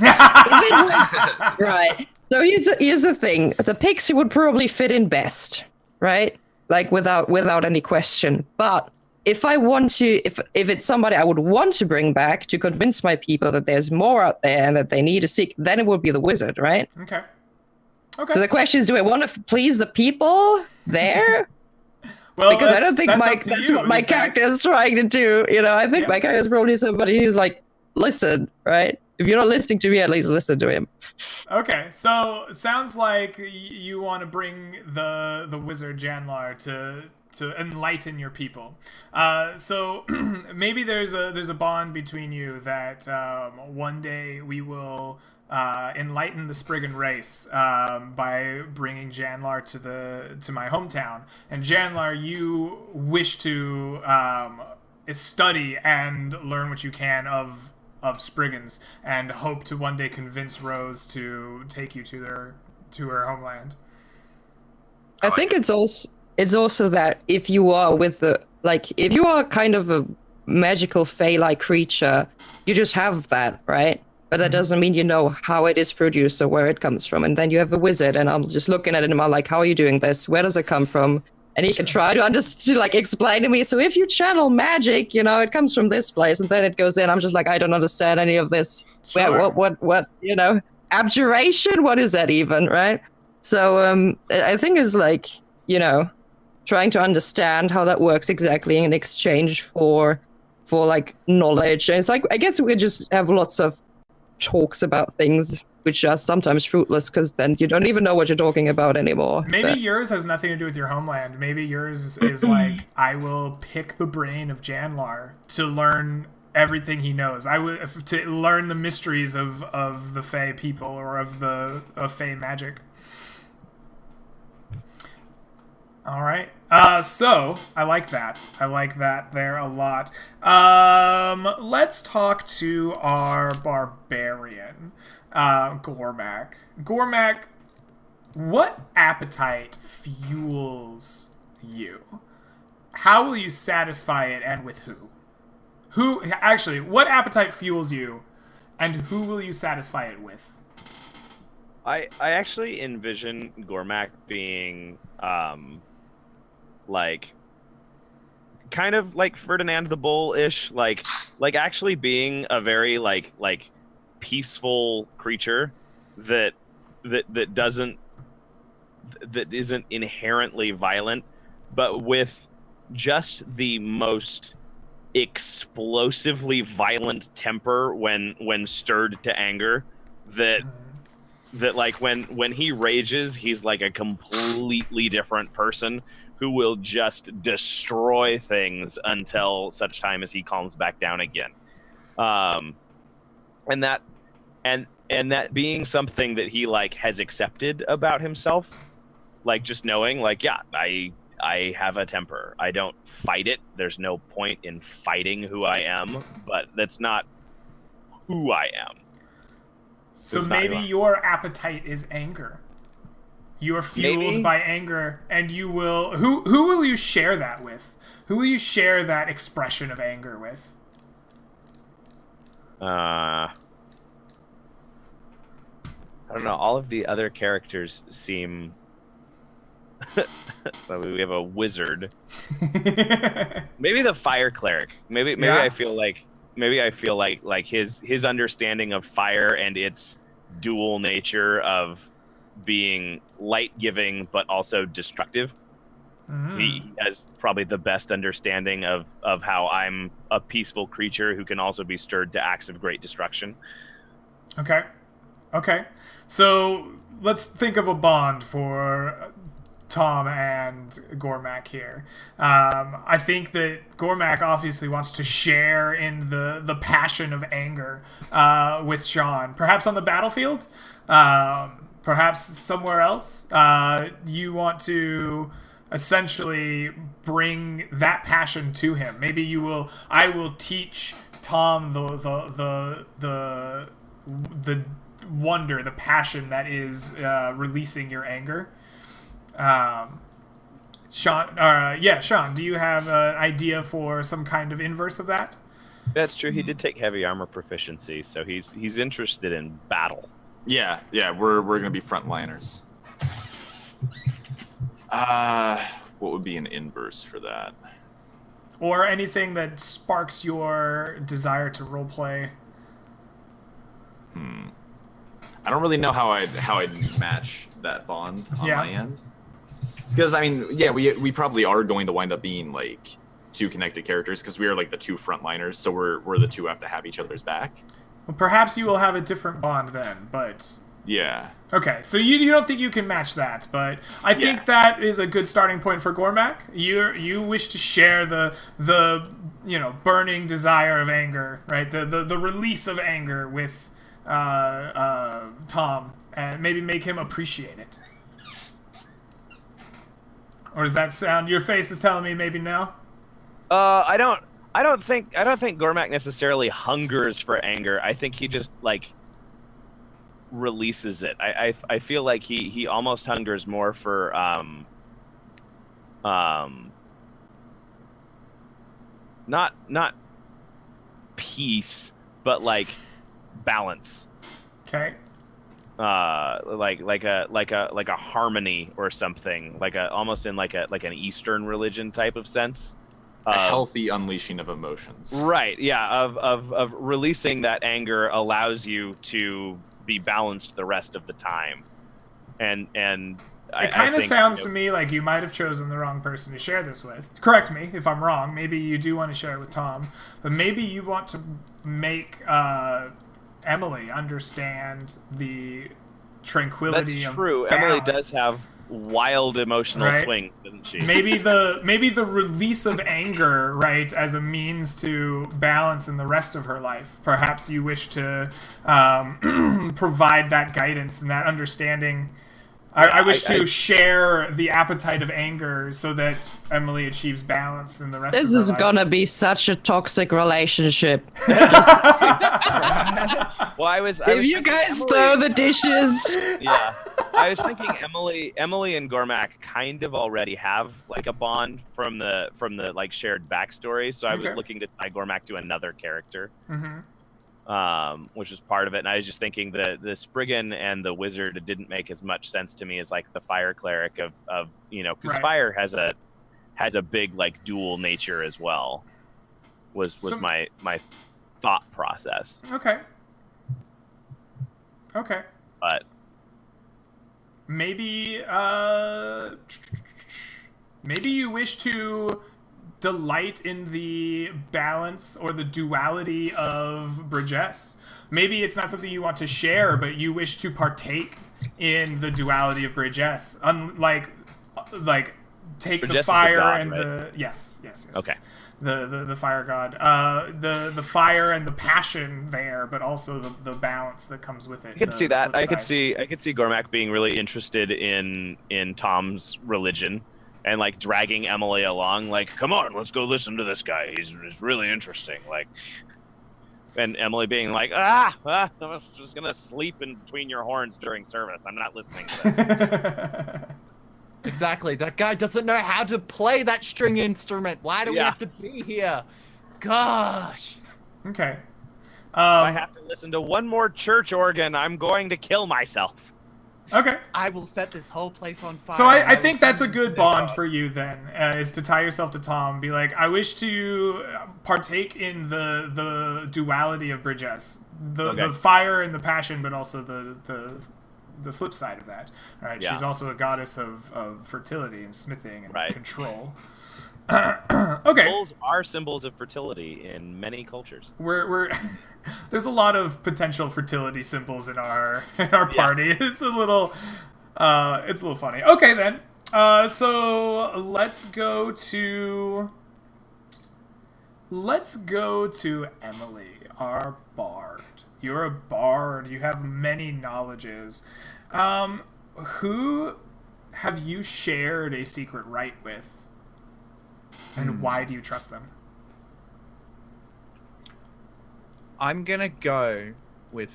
Right. So here's the thing: the pixie would probably fit in best, right? Like without any question. But if I want to, if it's somebody I would want to bring back to convince my people that there's more out there and that they need to seek, then it would be the wizard, right? Okay. Okay. So the question is, do I want to please the people there? Well, Because I don't think that's up to that's you, what my is that- character is trying to do. You know, I think Yeah. my character is probably somebody who's like, listen, right? If you're not listening to me, at least listen to him. Okay, so sounds like you want to bring the wizard Janlar to enlighten your people. So maybe there's a bond between you that one day we will enlighten the Spriggan race by bringing Janlar to my hometown. And Janlar, you wish to study and learn what you can of Spriggans, and hope to one day convince Rose to take you to her homeland. I think it's also that if you are if you are kind of a magical fey-like creature, you just have that, right? But that doesn't mean you know how it is produced or where it comes from. And then you have a wizard, and I'm just looking at it and I'm like, how are you doing this? Where does it come from? And he can try to explain to me. So if you channel magic, it comes from this place, and then it goes in. I'm just like, I don't understand any of this. Sure. What? Abjuration? What is that even, right? So I think it's like, trying to understand how that works exactly in exchange for like knowledge. And it's like, I guess we just have lots of talks about things which are sometimes fruitless, because then you don't even know what you're talking about anymore. Maybe yours has nothing to do with your homeland. Maybe yours is like, I will pick the brain of Janlar to learn everything he knows. To learn the mysteries of the Fey people, or of Fey magic. All right. So I like that. I like that there a lot. Let's talk to our barbarian, Gormak. Gormak, what appetite fuels you? How will you satisfy it, and with who? What appetite fuels you, and who will you satisfy it with? I actually envision Gormak being kind of like Ferdinand the Bull-ish, like actually being a very like peaceful creature that isn't inherently violent, but with just the most explosively violent temper when stirred to anger, that like when he rages, he's like a completely different person who will just destroy things until such time as he calms back down again. And that being something that he like has accepted about himself, like just knowing like, yeah, I have a temper. I don't fight it. There's no point in fighting who I am, but that's not who I am. So maybe your appetite is anger. You are fueled by anger, and you will... Who will you share that with? Who will you share that expression of anger with? I don't know. All of the other characters seem... we have a wizard. Maybe the fire cleric. Maybe yeah. I feel like his understanding of fire and its dual nature of being light-giving but also destructive. He has probably the best understanding of how I'm a peaceful creature who can also be stirred to acts of great destruction. Okay. So let's think of a bond for Tom and Gormak here. I think that Gormak obviously wants to share in the passion of anger with Sean. Perhaps on the battlefield? Perhaps somewhere else? You want to essentially bring that passion to him. Maybe I will teach Tom the wonder, the passion that is releasing your anger. Sean, do you have an idea for some kind of inverse of that? That's true. He did take heavy armor proficiency, so he's interested in battle. Yeah, we're gonna be frontliners. What would be an inverse for that? Or anything that sparks your desire to roleplay. I don't really know how I'd match that bond on my end. Because I mean, yeah, we probably are going to wind up being like two connected characters because we are like the two frontliners, so we're the two who have to have each other's back. Well, perhaps you will have a different bond then, but yeah. Okay, so you don't think you can match that, but I think that is a good starting point for Gormak. You wish to share the burning desire of anger, right? The release of anger with Tom, and maybe make him appreciate it. Or does that sound? Your face is telling me maybe no. I I don't think Gormak necessarily hungers for anger. I think he just like releases it. I feel like he almost hungers more for not peace, but like balance. Okay. Like a harmony or something, almost in like an Eastern religion type of sense. A healthy unleashing of emotions. Right. Yeah. Of releasing that anger allows you to be balanced the rest of the time, and it kind of sounds to me like you might have chosen the wrong person to share this with. Correct me if I'm wrong. Maybe you do want to share it with Tom, but maybe you want to make Emily understand the tranquility. That's true. Of balance. Emily does have wild emotional swings, doesn't she? Maybe the release of anger, right, as a means to balance in the rest of her life. Perhaps you wish to provide that guidance and that understanding. I wish to share the appetite of anger so that Emily achieves balance in the rest of her life. This is gonna be such a toxic relationship. Well, I was if you guys throw the dishes. Yeah, I was thinking Emily and Gormak kind of already have like a bond from the like shared backstory. So I was looking to tie Gormak to another character, which was part of it. And I was just thinking the Spriggan and the Wizard didn't make as much sense to me as like the Fire Cleric of because Fire has a big like dual nature as well. Was my thought process. Okay. But maybe you wish to delight in the balance or the duality of Bridges. Maybe it's not something you want to share, but you wish to partake in the duality of Bridges. Like take Bridges the fire god, and right? the yes. Okay. The fire god, the fire and the passion there, but also the balance that comes with it. I could see that. I could see Gormak being really interested in Tom's religion, and like dragging Emily along. Like, come on, let's go listen to this guy. He's really interesting. Like, and Emily being like, I'm just gonna sleep in between your horns during service. I'm not listening to that. Exactly. That guy doesn't know how to play that string instrument. Why do we have to be here? Gosh. Okay. If I have to listen to one more church organ, I'm going to kill myself. Okay. I will set this whole place on fire. So I think that's a good bond for you then, is to tie yourself to Tom. Be like, I wish to partake in the duality of Bridges. The fire and the passion, but also the flip side of that. All right, she's also a goddess of fertility and smithing and control. Okay. Bulls are symbols of fertility in many cultures. We're there's a lot of potential fertility symbols in our party. It's a little funny. Okay then. So let's go to Emily, our bard. You're a bard. You have many knowledges. Who have you shared a secret rite with? And why do you trust them? I'm gonna go with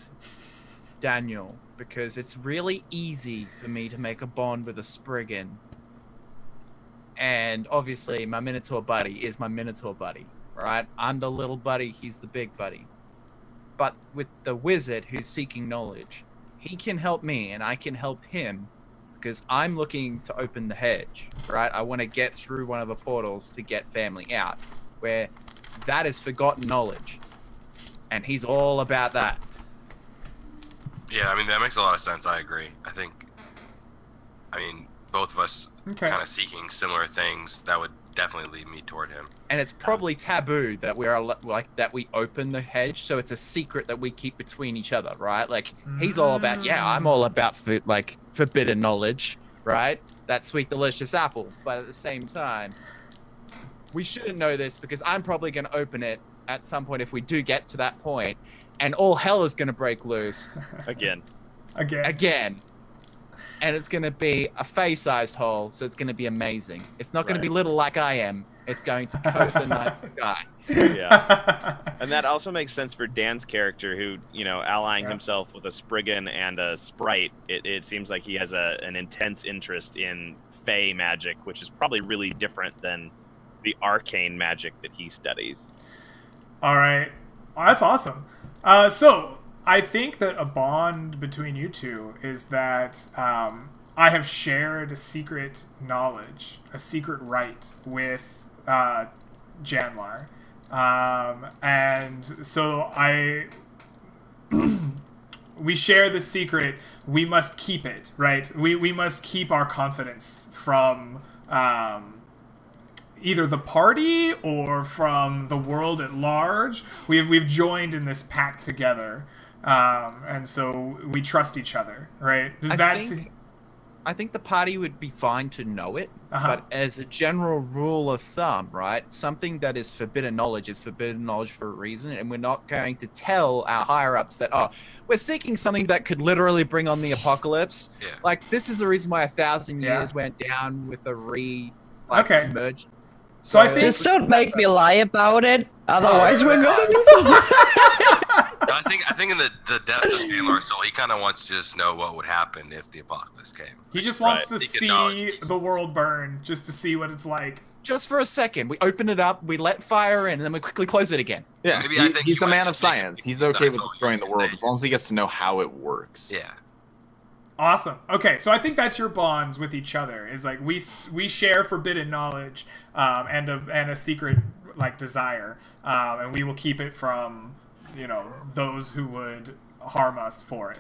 Daniel because it's really easy for me to make a bond with a Spriggan. And obviously my Minotaur buddy is my Minotaur buddy, right? I'm the little buddy, he's the big buddy. But with the wizard who's seeking knowledge, he can help me and I can help him because I'm looking to open the hedge, right? I want to get through one of the portals to get family out, where that is forgotten knowledge. And he's all about that. Yeah, I mean, that makes a lot of sense. I agree. Both of us kind of seeking similar things, that would definitely lead me toward him. And it's probably taboo that we open the hedge, so it's a secret that we keep between each other, right? Like he's all about, I'm all about forbidden knowledge, right? That sweet delicious apple. But at the same time, we shouldn't know this because I'm probably going to open it at some point if we do get to that point, and all hell is going to break loose Again. And it's going to be a Fey-sized hole, so it's going to be amazing. It's not going to be little like I am. It's going to coat the night sky. Yeah. And that also makes sense for Dan's character, who, allying himself with a Spriggan and a Sprite. It seems like he has an intense interest in Fey magic, which is probably really different than the arcane magic that he studies. All right. Oh, that's awesome. So I think that a bond between you two is that I have shared a secret knowledge, a secret right with Janlar. And so we share the secret. We must keep it, right? We must keep our confidence from either the party or from the world at large. We've joined in this pact together, and so we trust each other, right? I think the party would be fine to know it, but as a general rule of thumb, right, something that is forbidden knowledge is forbidden knowledge for a reason, and we're not going to tell our higher-ups that, we're seeking something that could literally bring on the apocalypse. Yeah. Like, this is the reason why 1,000 years went down with the merge. So I think Just don't make me lie about it, otherwise we're going I think in the depth of Janlar's soul, he kind of wants to just know what would happen if the apocalypse came. he just wants to He can see acknowledge. the world burn, just to see what it's like. Just for a second, we open it up, we let fire in, and then we quickly close it again. Yeah, Maybe I think he's he a might man be of thinking science. He's that's okay with all destroying the you world need. as long as he gets to know how it works. Yeah. Awesome. Okay, so I think that's your bond with each other. Is like we share forbidden knowledge and a secret desire, and we will keep it from those who would harm us for it.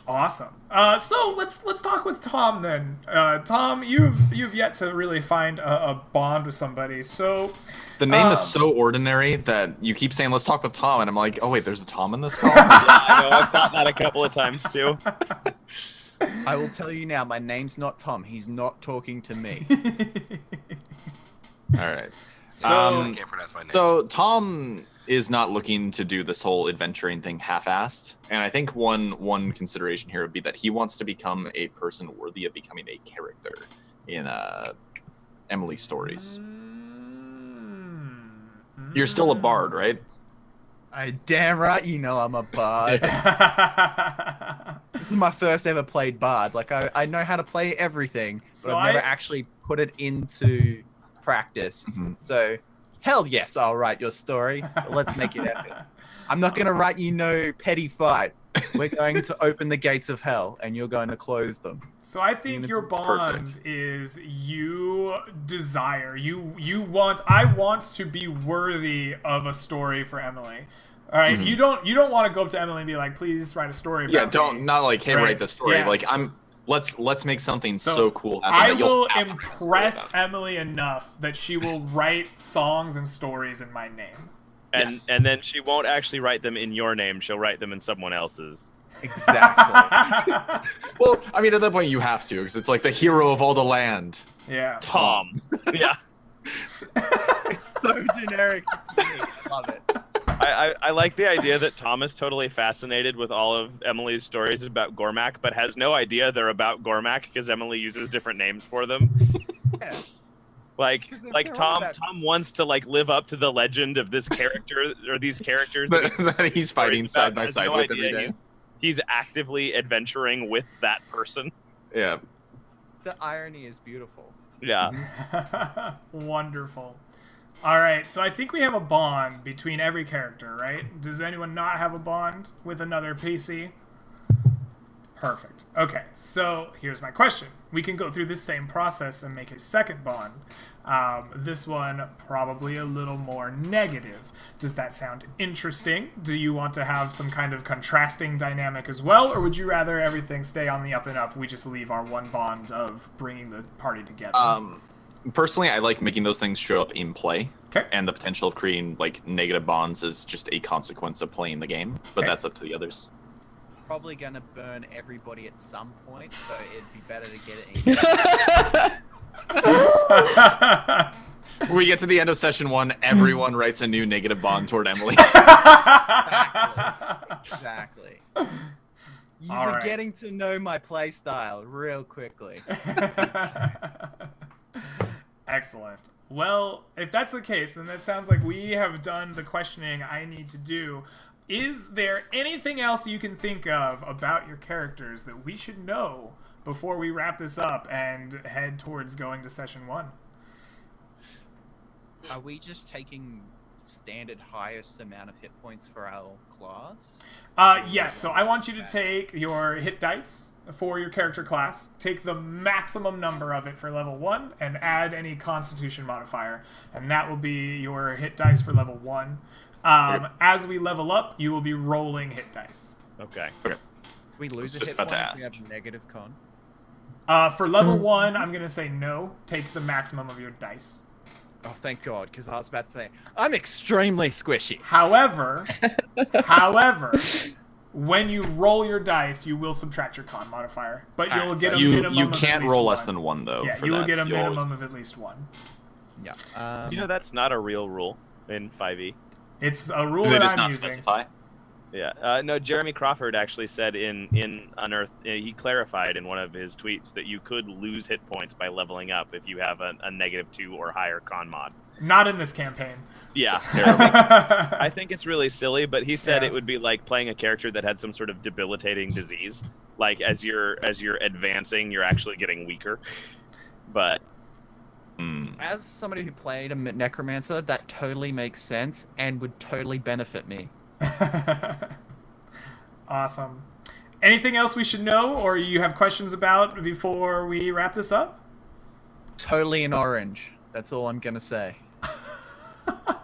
Awesome. So let's talk with Tom then. Tom, you've yet to really find a bond with somebody. So The name is so ordinary that you keep saying, let's talk with Tom, and I'm like, oh wait, there's a Tom in this call? Yeah, I know. I've thought that a couple of times too. I will tell you now, my name's not Tom. He's not talking to me. Alright. So I can't pronounce my name. So Tom is not looking to do this whole adventuring thing half-assed, and I think one consideration here would be that he wants to become a person worthy of becoming a character in Emily's stories. You're still a bard, right? I damn right you know I'm a bard. This is my first ever played bard. Like, I know how to play everything, but So I've never actually put it into practice. So, hell yes, I'll write your story. But let's make it epic. I'm not going to write you no petty fight. We're going to open the gates of hell, and you're going to close them. So I think your bond Perfect. is you desire, I want to be worthy of a story for Emily. All right, you don't want to go up to Emily and be like, please write a story about me. Not like, hey, Right. write the story. Yeah. Like, let's make something So, so cool happen I that you'll will have to write a story impress about. Emily enough that she will write songs and stories in my name. And Yes. and then she won't actually write them in your name. She'll write them in someone else's. Exactly. Well, I mean, at that point you have to, because it's like the hero of all the land. Yeah. Tom. Yeah. It's so generic. I love it. I like the idea that Tom is totally fascinated with all of Emily's stories about Gormak, but has no idea they're about Gormak because Emily uses different names for them. Yeah. Like Because if like they're all Tom about- Tom wants to live up to the legend of this character or these characters That he's fighting stories side about, by has side no with idea every day. He's actively adventuring with that person. Yeah. The irony is beautiful. Yeah. Wonderful. All right, so I think we have a bond between every character, right? Does anyone not have a bond with another PC? Perfect. Okay, so here's my question. We can go through this same process and make a second bond. This one probably a little more negative. Does that sound interesting? Do you want to have some kind of contrasting dynamic as well, or would you rather everything stay on the up and up? We just leave our one bond of bringing the party together. Personally, I like making those things show up in play. Okay. And the potential of creating negative bonds is just a consequence of playing the game, but Okay. that's up to the others. Probably gonna burn everybody at some point, so it'd be better to get it in. We get to the end of session 1, everyone writes a new negative bond toward Emily. Exactly. You're All right. getting to know my playstyle real quickly. Excellent. Well, if that's the case, then that sounds like we have done the questioning I need to do. Is there anything else you can think of about your characters that we should know before we wrap this up and head towards going to session 1? Are we just taking standard highest amount of hit points for our class? Yes, so I want you to take your hit dice for your character class, take the maximum number of it for level 1, and add any constitution modifier. And that will be your hit dice for level 1. As we level up, you will be rolling hit dice. Okay. We lose a just hit about to point if we ask. have negative con. For level 1, I'm going to say no. Take the maximum of your dice. Oh, thank God, because I was about to say, I'm extremely squishy. However, when you roll your dice, you will subtract your con modifier. But you'll get a minimum You of at can't least roll one. less than 1 though. Yeah, for you will that. get a You'll always- minimum of at least 1. Yeah. You know, that's not a real rule in 5e. It's a rule Do they that just I'm not using. specify? Yeah. No, Jeremy Crawford actually said in Unearthed, he clarified in one of his tweets that you could lose hit points by leveling up if you have a -2 or higher con mod. Not in this campaign. Yeah. It's terrible. I think it's really silly, but he said Yeah. it would be like playing a character that had some sort of debilitating disease. Like as you're advancing, you're actually getting weaker. But As somebody who played a necromancer, that totally makes sense and would totally benefit me. Awesome. Anything else we should know or you have questions about before we wrap this up? Totally in orange. That's all I'm gonna say.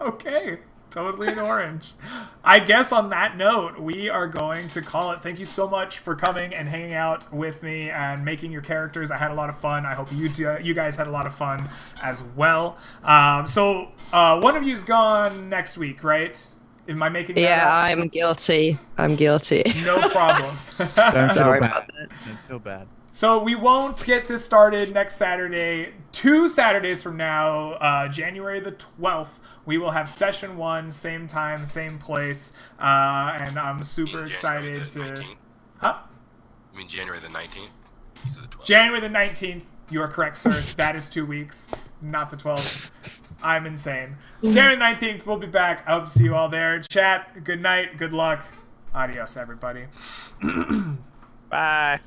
Okay. Totally in orange. I guess on that note, we are going to call it. Thank you so much for coming and hanging out with me and making your characters. I had a lot of fun. I hope you guys had a lot of fun as well. So one of you's gone next week, right? Am I making that Yeah, up? I'm guilty. I'm guilty. No problem. Don't feel Sorry bad. about that. Don't feel bad. So we won't get this started next Saturday. 2 Saturdays from now, January the 12th, we will have session 1, same time, same place, and I'm super excited to... 19th? Huh? You mean January the 19th? You said the 12th. January the 19th. You are correct, sir. That is 2 weeks, not the 12th. I'm insane. January 19th, we'll be back. I hope to see you all there. Chat, good night, good luck. Adios, everybody. bye.